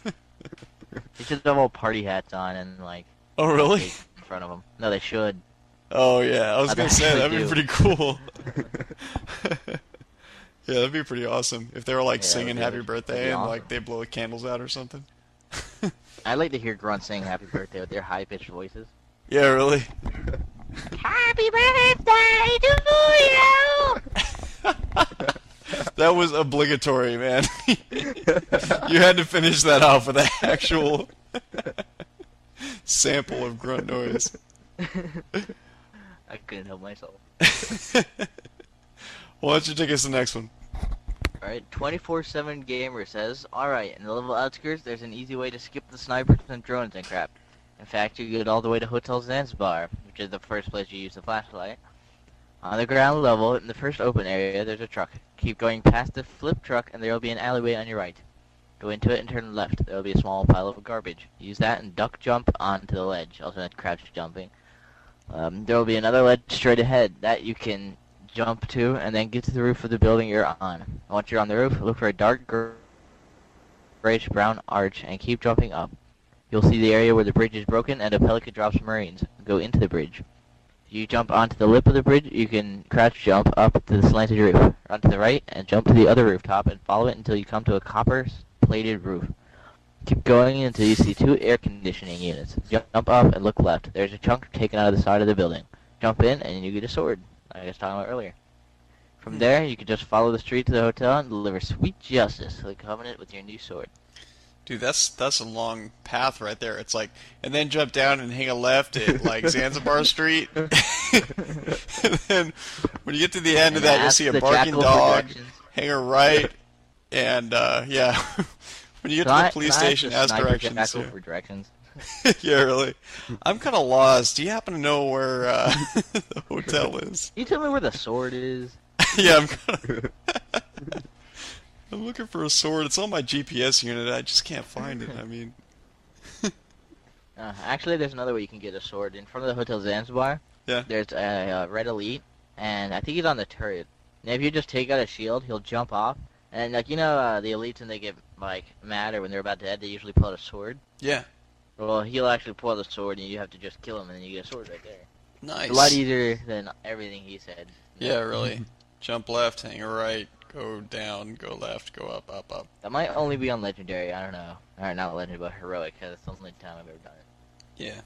They should have all party hats on and like. Oh, really? cake in front of them. No, they should. Oh yeah, I was I'd gonna say that'd actually be pretty cool. Yeah, that'd be pretty awesome if they were like Yeah, singing that'd "Happy be Birthday" and awesome. like they blow the candles out or something. I'd like to hear grunts saying "Happy Birthday" with their high-pitched voices. Yeah, really. Happy birthday to you! That was obligatory, man. You had to finish that off with an actual sample of grunt noise. I couldn't help myself. Why don't you take us to the next one? Alright, 24/7 Gamer says, alright, in the level outskirts, there's an easy way to skip the snipers and drones and crap. In fact, you get all the way to Hotel Zanzibar, which is the first place you use the flashlight. On the ground level, in the first open area, there's a truck. Keep going past the flip truck, and there will be an alleyway on your right. Go into it and turn left. There will be a small pile of garbage. Use that and duck jump onto the ledge, also crouch jumping. There will be another ledge straight ahead that you can jump to, and then get to the roof of the building you're on. Once you're on the roof, look for a dark grayish-brown arch, and keep jumping up. You'll see the area where the bridge is broken, and a pelican drops marines. Go into the bridge. If you jump onto the lip of the bridge, you can crouch jump up to the slanted roof. Run to the right, and jump to the other rooftop, and follow it until you come to a copper-plated roof. Keep going until you see 2 air conditioning units. Jump up and look left. There's a chunk taken out of the side of the building. Jump in, and you get a sword, like I was talking about earlier. From there, you can just follow the street to the hotel and deliver sweet justice to the Covenant with your new sword. Dude, that's a long path right there. It's like, and then jump down and hang a left at like Zanzibar Street. And then when you get to the end of that, you'll Ask see a the barking jackal for dog. directions. Hang a right, and yeah. When you get to the police station, ask directions. Jackal for directions. Yeah, really. I'm kind of lost. Do you happen to know where the hotel is? You tell me where the sword is. Yeah, I'm looking for a sword. It's on my GPS unit. I just can't find it. I mean, Actually, there's another way you can get a sword. In front of the Hotel Zanzibar, Yeah. there's a red elite, and I think he's on the turret. And if you just take out a shield, he'll jump off. And, like, you know, the elites, when they get, like, mad or when they're about to head, they usually pull out a sword. yeah. Well, he'll actually pull out a sword, and you have to just kill him, and then you get a sword right there. Nice. It's a lot easier than everything he said. Yeah, really. Jump left, hang a right, go down, go left, go up, up, up. That might only be on Legendary, I don't know. Or not Legendary, but Heroic, because it's the only time I've ever done it. Yeah.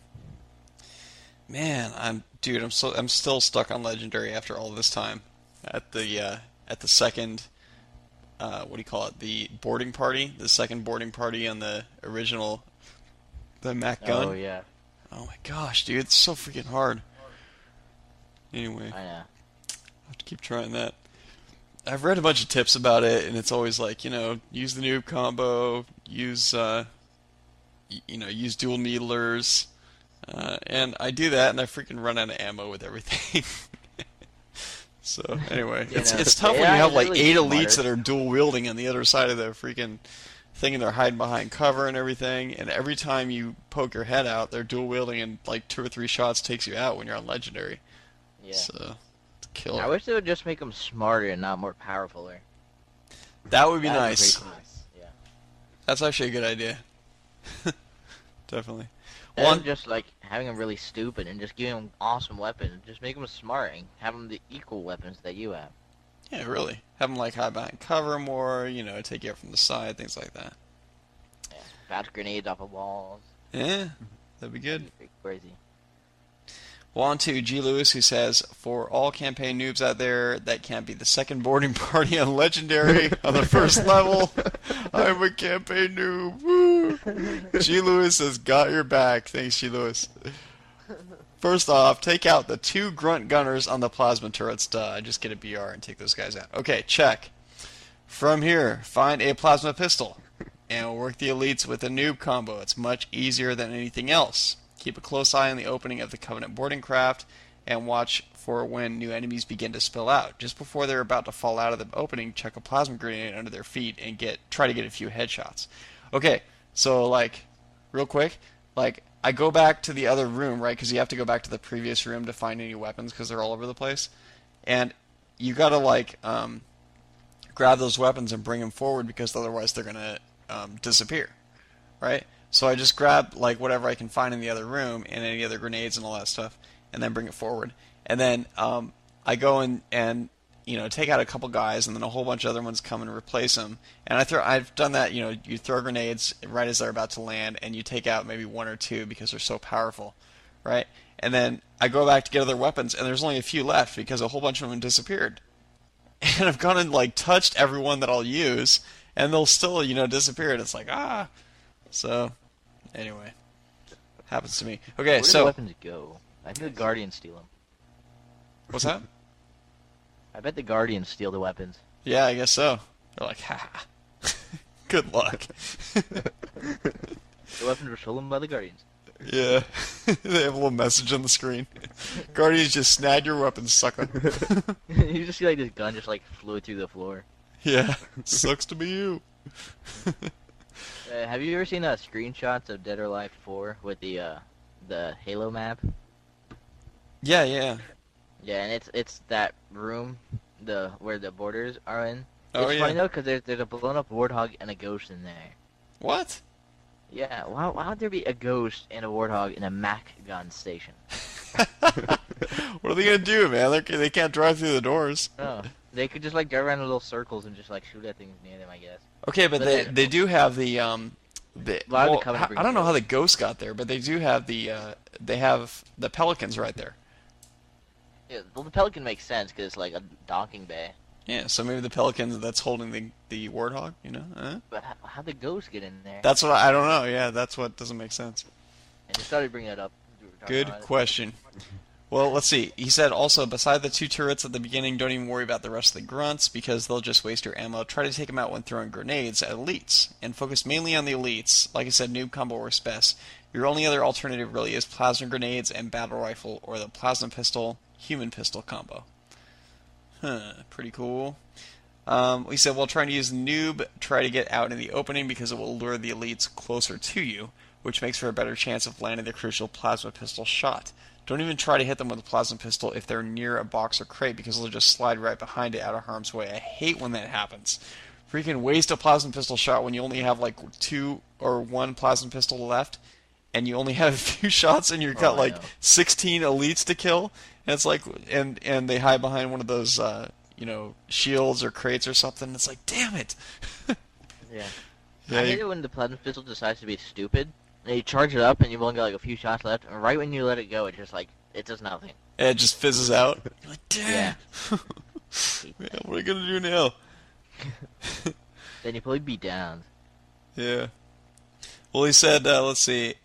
Man, I'm still stuck on legendary after all this time. At the second what do you call it? The boarding party, the second boarding party on the original the Mac Oh gun. yeah, Oh my gosh, dude, it's so freaking hard. Anyway, I know. I have to keep trying that. I've read a bunch of tips about it, and it's always like, use the noob combo, use dual needlers, and I do that, and I freaking run out of ammo with everything. So anyway, You know, it's tough when you AI have is like really eight smarter. elites that are dual wielding on the other side of the freaking thing, and they're hiding behind cover and everything. And every time you poke your head out, they're dual wielding, and like 2 or 3 shots takes you out when you're on legendary. Yeah. So it's a I killer. wish they would just make them smarter and not more powerful. That would be That'd nice. pretty cool. Yeah. That's actually a good idea. Definitely. And One. just like having them really stupid and just giving them awesome weapons. Just make them smart and have them the equal weapons that you have. Yeah, really. Have them like hide behind cover more. Take you out from the side, things like that. Yeah. Bounce grenades off of walls. Yeah, that'd be good. Pretty crazy. Well, on to G. Lewis, who says, for all campaign noobs out there, that can't be the second boarding party on Legendary on the first level. I'm a campaign noob. Woo! G. Lewis has got your back. Thanks, G. Lewis. First off, take out the 2 grunt gunners on the plasma turrets. Duh, just get a BR and take those guys out. Okay, check. From here, find a plasma pistol, and we'll work the elites with a noob combo. It's much easier than anything else. Keep a close eye on the opening of the Covenant boarding craft, and watch for when new enemies begin to spill out. Just before they're about to fall out of the opening, chuck a plasma grenade under their feet and try to get a few headshots. Okay, so real quick, I go back to the other room, right? Because you have to go back to the previous room to find any weapons because they're all over the place, and you gotta grab those weapons and bring them forward because otherwise they're gonna disappear, right? So I just grab whatever I can find in the other room and any other grenades and all that stuff, and then bring it forward. And then I go and take out a couple guys, and then a whole bunch of other ones come and replace them. And I've done that. You throw grenades right as they're about to land, and you take out maybe 1 or 2 because they're so powerful, right? And then I go back to get other weapons, and there's only a few left because a whole bunch of them disappeared. And I've gone and touched everyone that I'll use, and they'll still disappear. And it's like so. Anyway, happens to me. Okay, Where do so the weapons go? I think the Guardians steal them. what's that? I bet the Guardians steal the weapons. Yeah, I guess so. They're like, ha. Good luck. The weapons were stolen by the Guardians. Yeah, they have a little message on the screen. Guardians just snagged your weapons, sucker. You just see this gun just flew through the floor. Yeah, sucks to be you. Have you ever seen screenshots of Dead or Alive 4 with the Halo map? Yeah, yeah. Yeah, and it's that room, where the borders are in. Oh, It's yeah. funny though, because there's a blown up warthog and a ghost in there. What? Yeah, why would there be a ghost and a warthog in a Mac gun station? What are they gonna do, man? They can't drive through the doors. No, they could just drive around in little circles and just shoot at things near them, I guess. Okay, but But they then- they do have the lot of the well, Covenant I don't know how the brings ghost got there, but they do have they have the Pelicans right there. Yeah, well, the Pelican makes sense because it's like a docking bay. Yeah, so maybe the Pelicans that's holding the warthog, But how'd the ghost get in there? That's what I don't know. Yeah, that's what doesn't make sense. And just started bringing that up. We were talking Good about it. question. Well, let's see. He said also, beside the 2 turrets at the beginning, don't even worry about the rest of the grunts because they'll just waste your ammo. Try to take them out when throwing grenades at elites and focus mainly on the elites. Like I said, noob combo works best. Your only other alternative really is plasma grenades and battle rifle or the plasma pistol, human pistol combo. Pretty cool. We said, while trying to use noob, try to get out in the opening because it will lure the elites closer to you, which makes for a better chance of landing the crucial plasma pistol shot. Don't even try to hit them with a plasma pistol if they're near a box or crate because they'll just slide right behind it out of harm's way. I hate when that happens. Freaking waste a plasma pistol shot when you only have 2 or 1 plasma pistol left and you only have a few shots and you've got I know. 16 elites to kill. And it's and they hide behind one of those shields or crates or something. It's like, damn it. Yeah. Yeah, I hate it when the plasma pistol decides to be stupid And you charge it up, and you've only got like a few shots left. And right when you let it go, it just like it does nothing. And it just fizzes out. You're like, damn. Yeah. Man, what are you gonna do now? Then you play beatdowns. Yeah. Well, he said, let's see,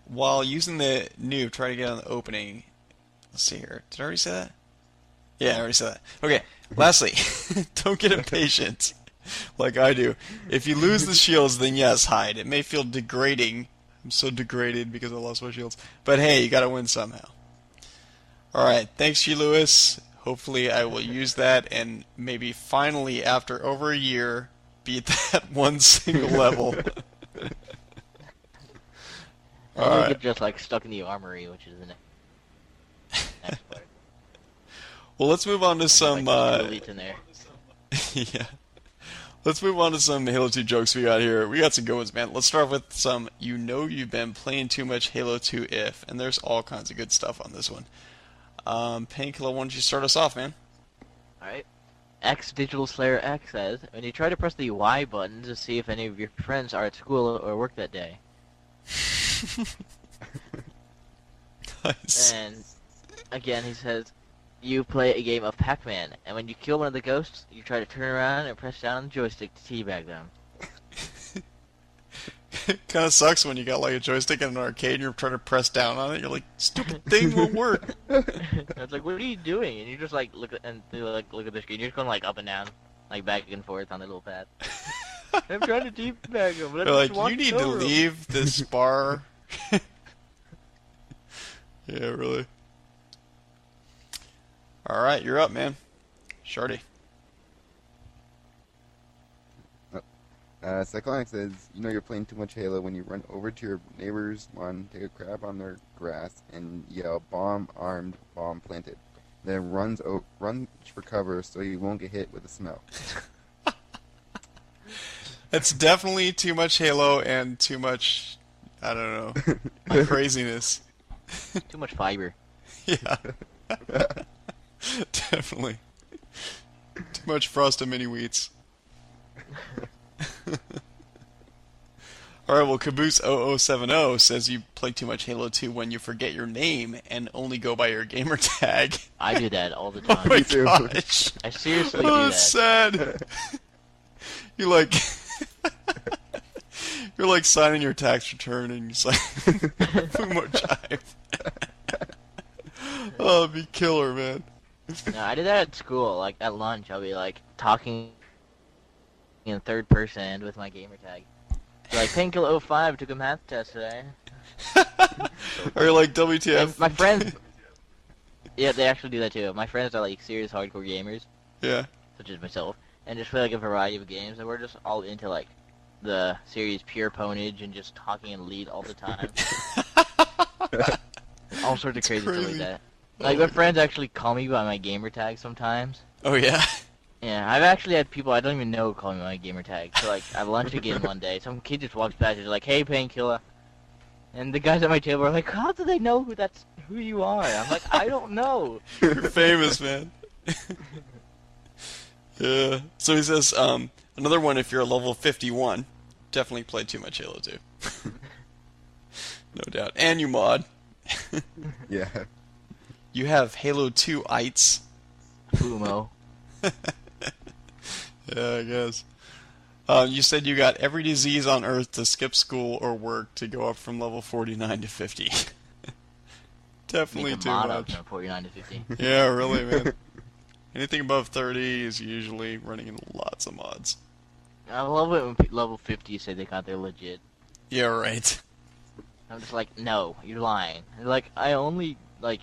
while using the noob, try to get on the opening. Let's see here. Did I already say that? Yeah, I already said that. Okay. Lastly, don't get impatient like I do. If you lose the shields, then yes, hide. It may feel degrading. I'm so degraded because I lost my shields. But hey, you gotta win somehow. Alright, thanks you, Lewis. Hopefully I will use that and maybe finally, after over a year, beat that one single level. And you Alright. get just like stuck in the armory, which is the next part. Well, let's move on to some... Like, elites in there. yeah. Let's move on to some Halo 2 jokes we got here. We got some good ones, man. Let's start with some, you know you've been playing too much Halo 2 if, and there's all kinds of good stuff on this one. Painkilla, why don't you start us off, man? Alright. X Digital Slayer X says, when you try to press the Y button to see if any of your friends are at school or work that day. Nice. And again, he says, you play a game of Pac-Man, and when you kill one of the ghosts, you try to turn around and press down on the joystick to teabag them. Kind of sucks when you got like a joystick in an arcade and you're trying to press down on it. You're like, stupid thing won't work. It's like, what are you doing? And you just like look at the screen. You're just going like up and down, like back and forth on the little pad. I'm trying to teabag him. They're like, you need to leave this bar. Yeah, really. All right, you're up, man. Sh4rdy. Ciclonic says, you know you're playing too much Halo when you run over to your neighbor's lawn, take a crap on their grass, and yell, bomb armed, bomb planted. Then runs for cover so you won't get hit with the smell. That's definitely too much Halo and too much, I don't know, craziness. Too much fiber. Yeah. Definitely. Too much Frost and Mini Wheats. Alright, well, Caboose0070 says you play too much Halo 2 when you forget your name and only go by your gamer tag. I do that all the Oh time. my too. gosh. I seriously do Oh, that. that's sad. You like... You're like signing your tax return and you're just like... more jive. Oh, it'd be killer, man. No, I did that at school. Like at lunch, I'll be like talking in third person with my gamer tag. Like Painkilla05 took a math test today. Or you're like, WTF. And my friends, yeah, they actually do that too. My friends are like serious hardcore gamers, Yeah. such as myself, and just play like a variety of games. And we're just all into like the series Pure Ponage and just talking in lead all the time. All sorts of crazy stuff crazy. like that. Like my friends actually call me by my gamer tag sometimes. Oh, yeah? Yeah, I've actually had people I don't even know call me my gamer tag. So like, at lunch again one day, some kid just walks past, he's like, "Hey, Painkilla," and the guys at my table are like, "How do they know who you are?" I'm like, "I don't know." You're famous, man. Yeah. So he says, another one, if you're a level 51, definitely play too much Halo 2. No doubt. And you mod. Yeah. You have Halo 2-ites. Fumo. Yeah, I guess. You said you got every disease on Earth to skip school or work to go up from level 49 to 50. Definitely Make a too mod up much. from 49 to 50. Yeah, really, man. Anything above 30 is usually running in lots of mods. I love it when level 50 say they got their legit. Yeah, right. I'm just like, no, you're lying. They're like, I only, like,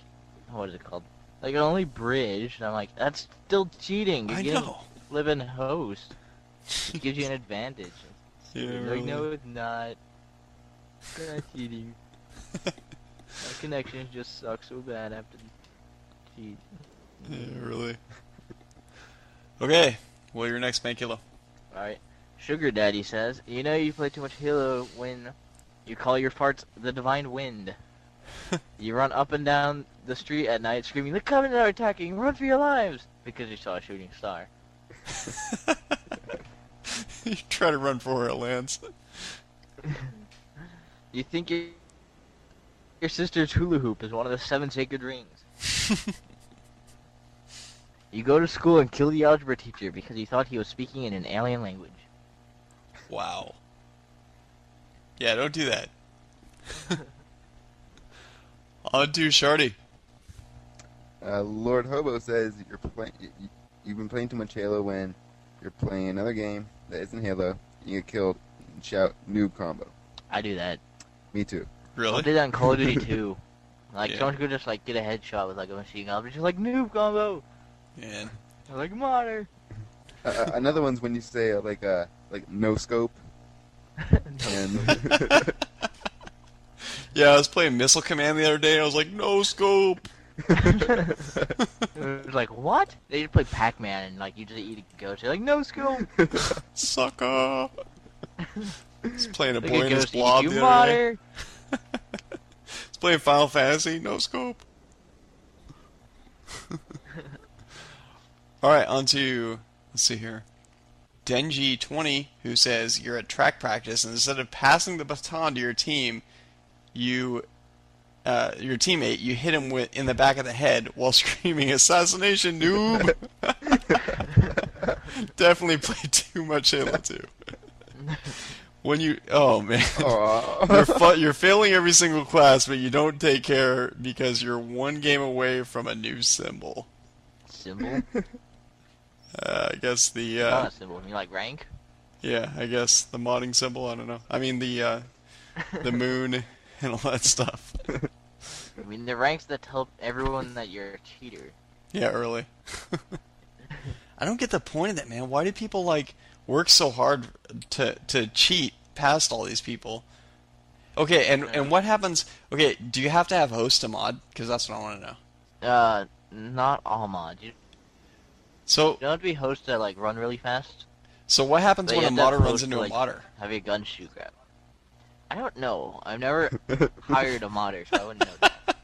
what is it called? Like, I only bridged. I'm like, that's still cheating. I You know. live in host. It gives you an advantage. Yeah, Like, really. no, it's not. It's not cheating. My connection just sucks so bad I have to cheat. Yeah, really. Okay, well, your next Painkilla. Alright. Sugar Daddy says, you know you play too much Halo when you call your farts the Divine Wind. You run up and down the street at night screaming, "The Covenant are attacking! Run for your lives!" Because you saw a shooting star. You try to run for where it lands. You think your sister's hula hoop is one of the 7 sacred rings. You go to school and kill the algebra teacher because you thought he was speaking in an alien language. Wow. Yeah, don't do that. On to Sh4rdy. Lord Hobo says you've been playing too much Halo when you're playing another game that isn't Halo. You get killed and shout noob combo. I do that. Me too. I Really? did that in Call of Duty 2. Like, Yeah. someone could just, like, get a headshot with, like, a machine gun. But just like, noob combo. Man. I'm like, modder. Another one's when you say like no scope. And Yeah, I was playing Missile Command the other day, and I was like, no scope. It was like, what? They just play Pac-Man, and, like, you just eat a ghost. You're like, no scope. Sucker. Just playing a Like boy a in his ghost eat blob you, the other day. modder. Just playing Final Fantasy, no scope. Alright, on to, let's see here. Denji20, who says you're at track practice, and instead of passing the baton to your team, your teammate, you hit him in the back of the head while screaming, "Assassination, noob!" Definitely played too much Halo 2. When you, oh man, you're failing every single class, but you don't take care because you're one game away from a new symbol. Symbol? I guess the Not a symbol. You like rank? yeah, I guess the modding symbol. I don't know. I mean the moon and all that stuff. I mean, the ranks that tell everyone that you're a cheater. Yeah, early. I don't get the point of that, man. Why do people like work so hard to cheat past all these people? Okay, and what happens? Okay, do you have to have host to mod? Because that's what I want to know. Not all mods. You So don't have to be hosts that, like, run really fast. what happens But you when a have to have modder runs hosts into to, a like, modder? have your gun shoot grab. I don't know. I've never hired a modder, so I wouldn't know that.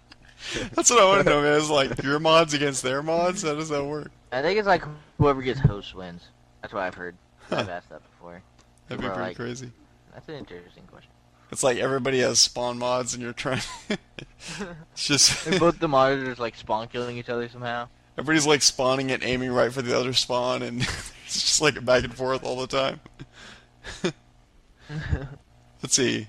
That's what I want to know, man. Is like your mods against their mods? How does that work? I think it's like whoever gets host wins. That's what I've heard. I've asked that before. That'd be People are pretty like, crazy. That's an interesting question. It's like everybody has spawn mods, and you're trying. It's just And both the modders are like spawn killing each other somehow. everybody's like spawning and aiming right for the other spawn, and it's just like back and forth all the time. Let's see.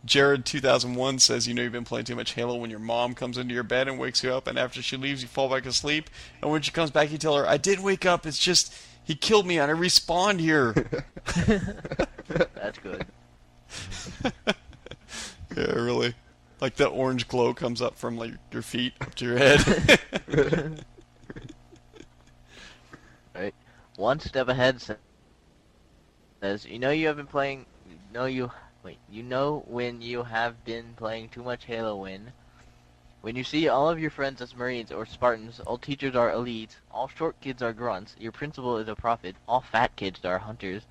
Jared2001 says, you know you've been playing too much Halo when your mom comes into your bed and wakes you up, and after she leaves, you fall back asleep, and when she comes back, you tell her, I did wake up, it's just, he killed me and I respawned here. That's good. Yeah, really. Like that orange glow comes up from like your feet up to your head. Right. One step ahead says, you know you have been playing, you know when you have been playing too much Halo when you see all of your friends as Marines or Spartans, all teachers are elites, all short kids are grunts, your principal is a prophet, all fat kids are hunters,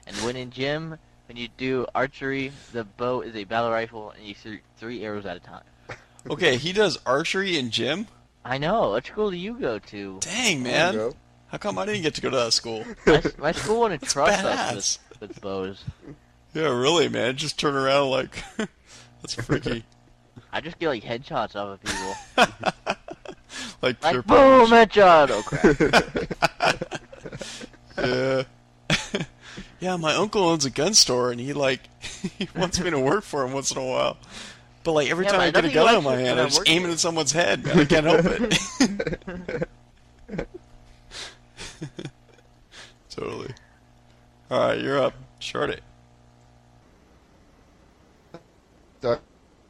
and when in gym, when you do archery, the bow is a battle rifle and you shoot 3 arrows at a time. Okay, he does archery in gym? I know. What school do you go to? Dang, There you man. go. How come I didn't get to go to that school? My school wouldn't trust badass. us with bows. Yeah, really, man. Just turn around like, that's freaky. I just get like headshots off of people. Like pure Like, boom, punch. headshot! Oh, crap. Yeah. Yeah, my uncle owns a gun store, and he wants me to work for him once in a while. But like every Yeah, time but I get a nothing gun like in my it hand, when I I'm just working. aim it at someone's head, man. I can't help it. Totally. All right, you're up. Sh4rdy.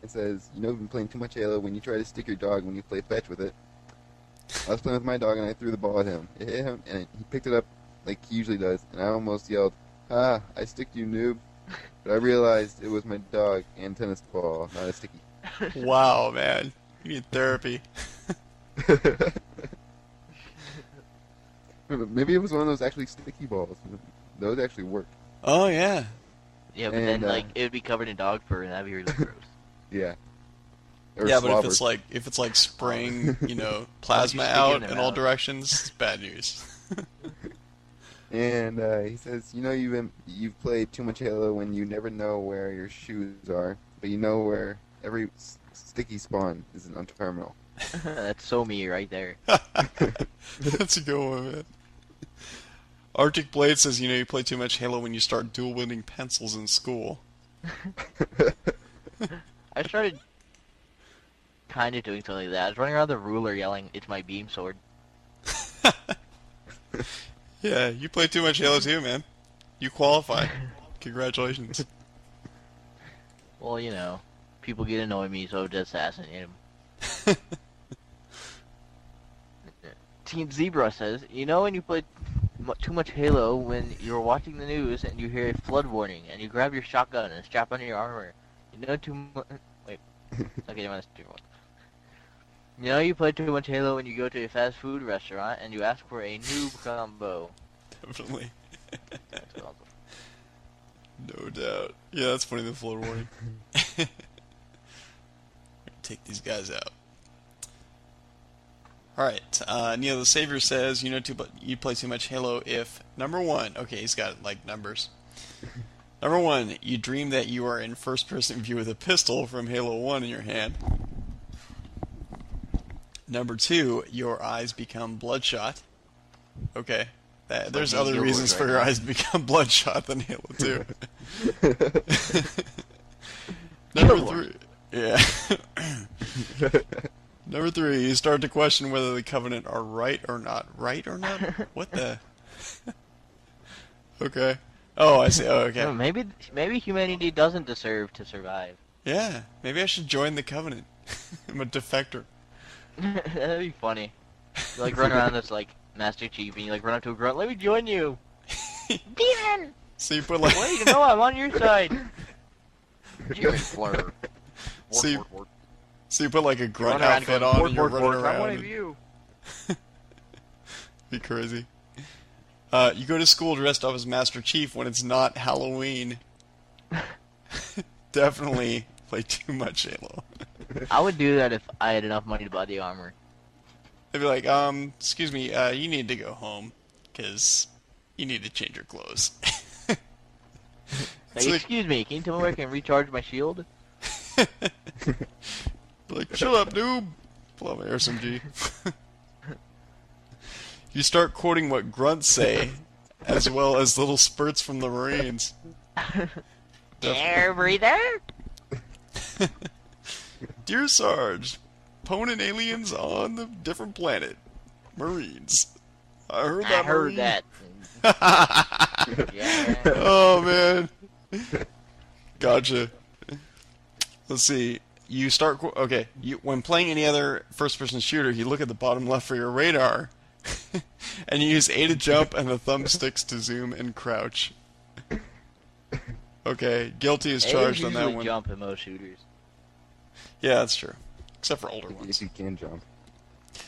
It says, you know you've been playing too much Halo when you try to stick your dog when you play fetch with it. I was playing with my dog and I threw the ball at him. It hit him and he picked it up like he usually does, and I almost yelled, I sticked you, noob. But I realized it was my dog and tennis ball, not a sticky. Wow, man. You need therapy. Maybe it was one of those actually sticky balls. Those actually work. Oh, yeah. Yeah, but And, then like it would be covered in dog fur, and that'd be really gross. Yeah. Or Yeah, but slobber. if it's like spraying, plasma stick it out in their in all mouth. directions, it's bad news. And he says, you know you've played too much Halo when you never know where your shoes are. but you know where every sticky spawn is on terminal. That's so me right there. That's a good one, man. Arctic Blade says, you play too much Halo when you start dual-wielding pencils in school. I started kind of doing something like that. I was running around the ruler yelling, "It's my beam sword." Yeah, you play too much Halo too, man. You qualify. Congratulations. Well, people get annoyed me, so just assassinate him. Team Zebra says, when you play too much Halo when you're watching the news and you hear a flood warning and you grab your shotgun and strap under your armor. Too much. Wait. Okay, that's too much. You play too much Halo when you go to a fast food restaurant and you ask for a noob combo. Definitely. That's awesome. No doubt. Yeah, that's funny, the flood warning. Take these guys out. Alright, Neil the Savior says, you play too much Halo if, number one, okay, he's got, numbers. Number one, you dream that you are in first-person view with a pistol from Halo 1 in your hand. Number two, your eyes become bloodshot. Okay. There's other reasons for your eyes to become bloodshot than Halo 2. Number three. Yeah. Number three, you start to question whether the Covenant are right or not. Right or not? What the? Okay. Oh, I see. Oh, okay. No, maybe humanity doesn't deserve to survive. Yeah, maybe I should join the Covenant. I'm a defector. That'd be funny. You run around as Master Chief and you run up to a grunt, "Let me join you." Demon! So you put Wait, no, I'm on your side. Demon flare. So you put a grunt Run outfit going, on and you're running I'm around. one of you. Be crazy. You go to school dressed up as Master Chief when it's not Halloween. Definitely play too much Halo. I would do that if I had enough money to buy the armor. They'd be like, excuse me, you need to go home, because you need to change your clothes. Excuse me, can you tell me where I can recharge my shield? Shut up, noob! Pull out my SMG. You start quoting what grunts say, as well as little spurts from the Marines. Air breather? Dear Sarge, opponent aliens on the different planet. Marines. I heard that. I heard Marine. that. Yeah. Oh, man. Gotcha. Let's see. You start... Okay, when playing any other first-person shooter, you look at the bottom left for your radar, and you use A to jump and the thumbsticks to zoom and crouch. Okay, guilty is charged on that one. Jump in most shooters. Yeah, that's true. Except for older ones. If you can jump.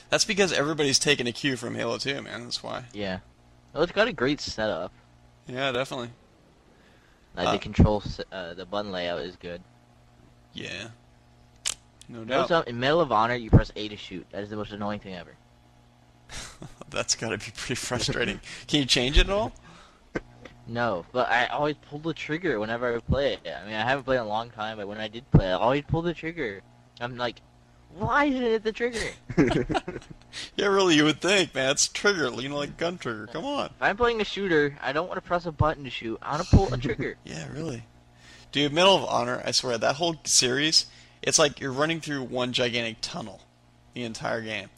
That's because everybody's taking a cue from Halo 2, man. That's why. Yeah. Well, it's got a great setup. Yeah, definitely. The control, the button layout is good. Yeah. No doubt. In Medal of Honor, you press A to shoot. That is the most annoying thing ever. That's gotta be pretty frustrating. Can you change it at all? No, but I always pull the trigger whenever I play it. I mean, I haven't played in a long time, but when I did play, I always pull the trigger. I'm like, why isn't it the trigger? Yeah, really, you would think, man. It's trigger, like gun trigger. Come on. If I'm playing a shooter, I don't want to press a button to shoot. I want to pull a trigger. Yeah, really. Dude, Medal of Honor, I swear, that whole series, it's like you're running through one gigantic tunnel the entire game.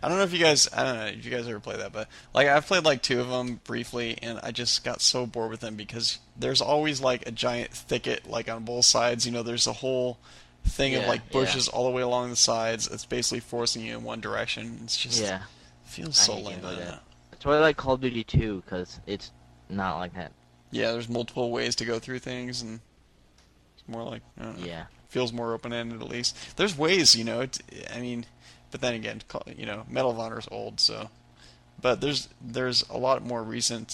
I don't know if you guys ever play that, but I've played two of them briefly, and I just got so bored with them because there's always a giant thicket on both sides. There's a whole thing of bushes all the way along the sides. It's basically forcing you in one direction. It's just feels so lame. That's why I like Call of Duty 2 because it's not like that. Yeah, there's multiple ways to go through things, and it's more I don't know. Yeah. Feels more open-ended at least. There's ways, but then again, Medal of Honor is old, so. But there's a lot more recent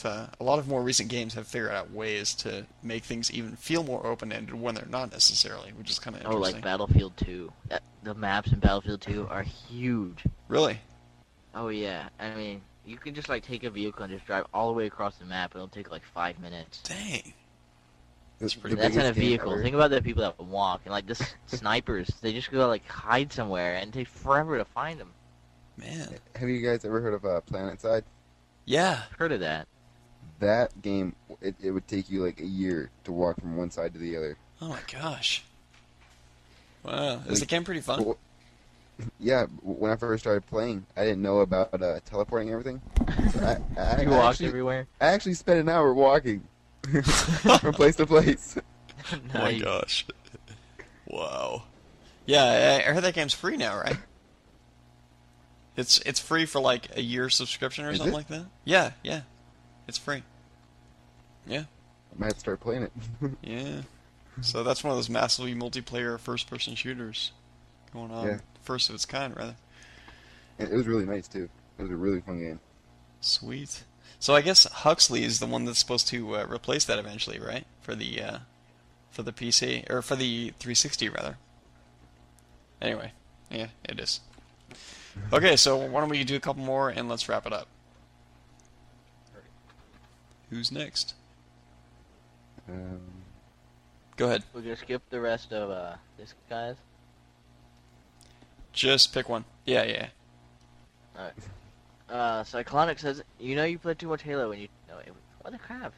games have figured out ways to make things even feel more open-ended when they're not necessarily, which is kind of interesting. Oh, like Battlefield 2. The maps in Battlefield 2 are huge. Really? Oh yeah. I mean, you can just take a vehicle and just drive all the way across the map. It'll take 5 minutes. Dang. That's pretty That's in a biggest game vehicle. ever. Think about the people that walk and like the snipers. They just go like hide somewhere and take forever to find them. Man. Have you guys ever heard of Planet Side? Yeah. Heard of that? That game, it would take you like a year to walk from one side to the other. Oh my gosh. Wow. Is the game pretty fun? Well, yeah, when I first started playing, I didn't know about teleporting and everything. So You walked everywhere. I actually spent an hour walking from place to place. Oh my Nice. gosh. Wow. Yeah, I heard that game's free now, right? It's free for like a year subscription or Is something it? like that. Yeah, yeah. It's free. Yeah, I might have to start playing it. yeah. So that's one of those massively multiplayer first-person shooters going on. Yeah. First of its kind, rather. And it was really nice too. It was a really fun game. Sweet. So I guess Huxley is the one that's supposed to replace that eventually, right? For the PC or for the 360 rather. Anyway, yeah, it is. Okay, so why don't we do a couple more and let's wrap it up. Who's next? Go ahead. We're gonna skip the rest of this guys. Just pick one. Yeah, yeah. Ciclonic says, you know you play too much Halo when you... No, what the crap?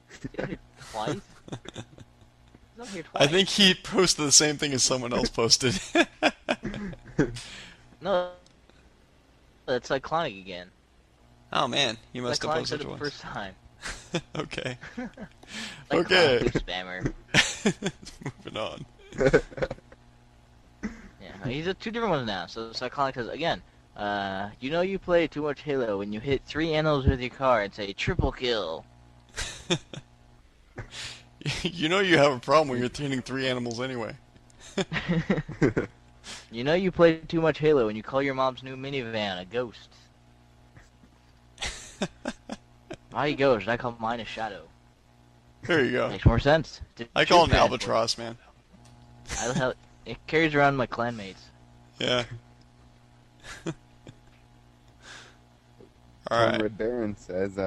He's here twice? He's not here twice. I think he posted the same thing as someone else posted. No, that's Ciclonic again. Oh man, he must have Ciclonic said posted it the once. first time. Okay. Ciclonic, Okay. you spammer. Moving on. Yeah, he's two different ones now. So Ciclonic says, again, you know you play too much Halo when you hit 3 animals with your car and say, triple kill. You know you have a problem when you're hitting 3 animals anyway. You know you play too much Halo when you call your mom's new minivan a ghost. My ghost, I call mine a shadow. There you go. Makes more sense. I call it an albatross, man. It carries around my clanmates. Yeah. Alright. Red Baron says,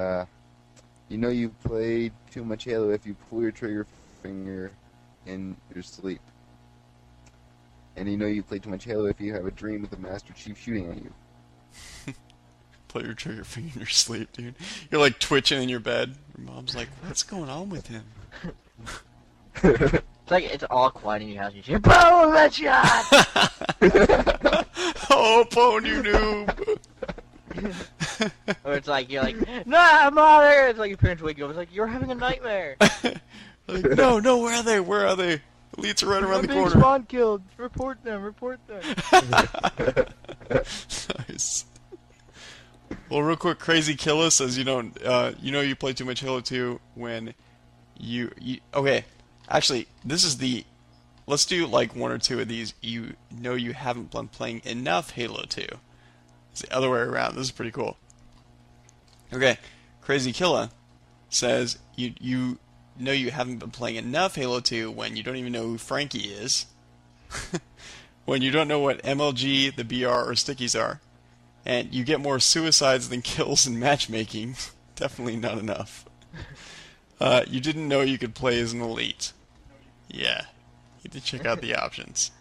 you know you played too much Halo if you pull your trigger finger in your sleep. And you know you play too much Halo if you have a dream with the Master Chief shooting at you. Play your trigger finger in your sleep, dude. You're like twitching in your bed. Your mom's like, what's going on with him? It's like it's all quiet in your house. You hear, boom, headshot! Oh, pwn, you noob! Or it's like, you're like, nah, mother! It's like your parents wake you up. It's like, you're having a nightmare. Like, no, where are they? Where are they? Elites are right around the Being corner. spawn killed. Report them, report them. Nice. Well, real quick, Crazy Killa says you know you play too much Halo 2 when you okay. Actually, this is the let's do like one or two of these. You know you haven't been playing enough Halo 2. It's the other way around. This is pretty cool. Okay, Crazy Killa says you know you haven't been playing enough Halo 2 when you don't even know who Frankie is. When you don't know what MLG, the BR, or stickies are. And you get more suicides than kills in matchmaking. Definitely not enough. You didn't know you could play as an elite. Yeah. You need to check out the options.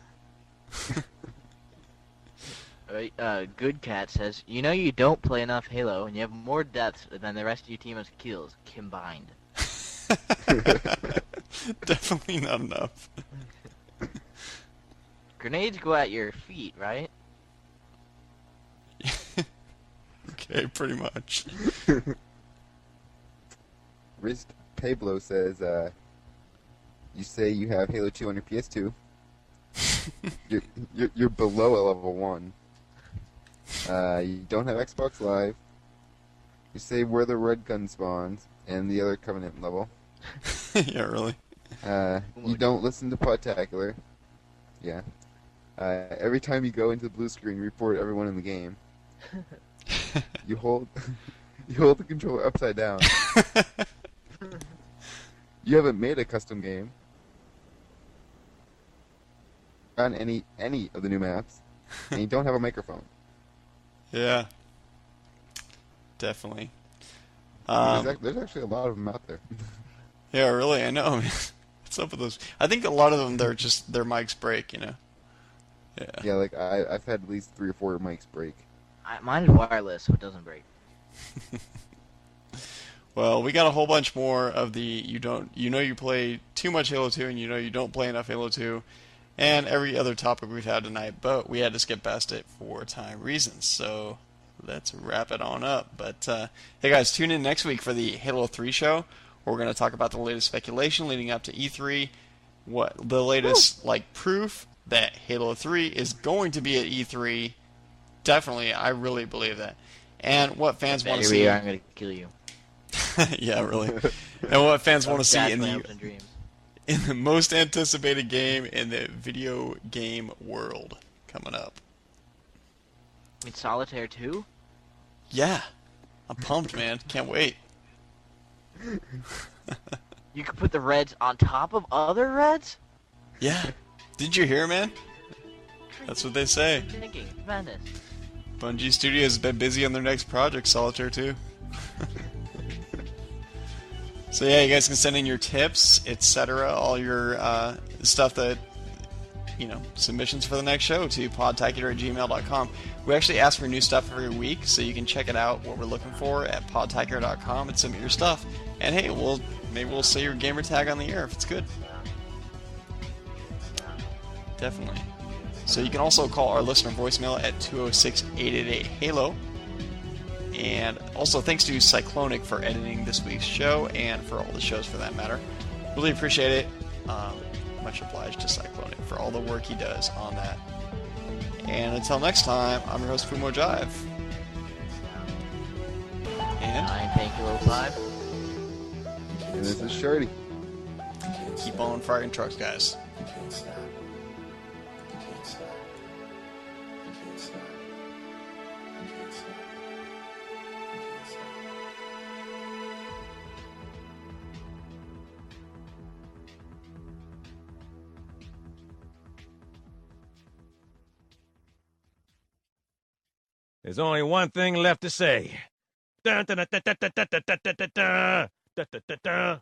Alright, Good Cat says, you know you don't play enough Halo and you have more deaths than the rest of your team has kills combined. Definitely not enough. Grenades go at your feet, right? Okay, pretty much. Wrist Pablo says, you say you have Halo 2 on your PS2. You're below a level 1. You don't have Xbox Live. You say where the red gun spawns and the other Covenant level. Yeah, really. You don't listen to Podtacular. Yeah. Every time you go into the blue screen, you report everyone in the game. You hold the controller upside down. You haven't made a custom game on any of the new maps, and you don't have a microphone. Yeah. Definitely. There's actually a lot of them out there. Yeah, really, I know. What's up with those? I think a lot of them, they're just their mics break, you know. Yeah. Yeah, like I've had at least 3 or 4 mics break. Mine is wireless, so it doesn't break. Well, we got a whole bunch more of the you play too much Halo 2 and you don't play enough Halo 2 and every other topic we've had tonight, but we had to skip past it for time reasons. So let's wrap it on up. But hey guys, tune in next week for the Halo 3 show. We're going to talk about the latest speculation leading up to E3, what the latest proof that Halo 3 is going to be at E3. Definitely, I really believe that. And what fans want to see. I'm going to kill you. Yeah, really. And what fans want to see in dreams. in the most anticipated game in the video game world coming up. I mean, Solitaire 2? Yeah. I'm pumped, man. Can't wait. You could put the Reds on top of other Reds? Yeah. Did you hear, man? That's what they say. Thinking. Madness. Bungie Studios has been busy on their next project, Solitaire 2. So yeah, you guys can send in your tips, etc., all your stuff that, submissions for the next show to podtacular@gmail.com. We actually ask for new stuff every week, so you can check it out, what we're looking for, at podtacular.com and submit your stuff. And hey, maybe we'll say your gamer tag on the air if it's good. Definitely. So you can also call our listener voicemail at 206-888-HALO. And also thanks to Ciclonic for editing this week's show and for all the shows for that matter. Really appreciate it. Much obliged to Ciclonic for all the work he does on that. And until next time, I'm your host Fumo Jive. And I'm Painkilla05. And this is Sh4rdy. keep on firing trucks, guys. There's only one thing left to say. Dun, dun, dun, dun, dun, dun, dun, dun, dun, dun, dun, dun, dun, dun, dun.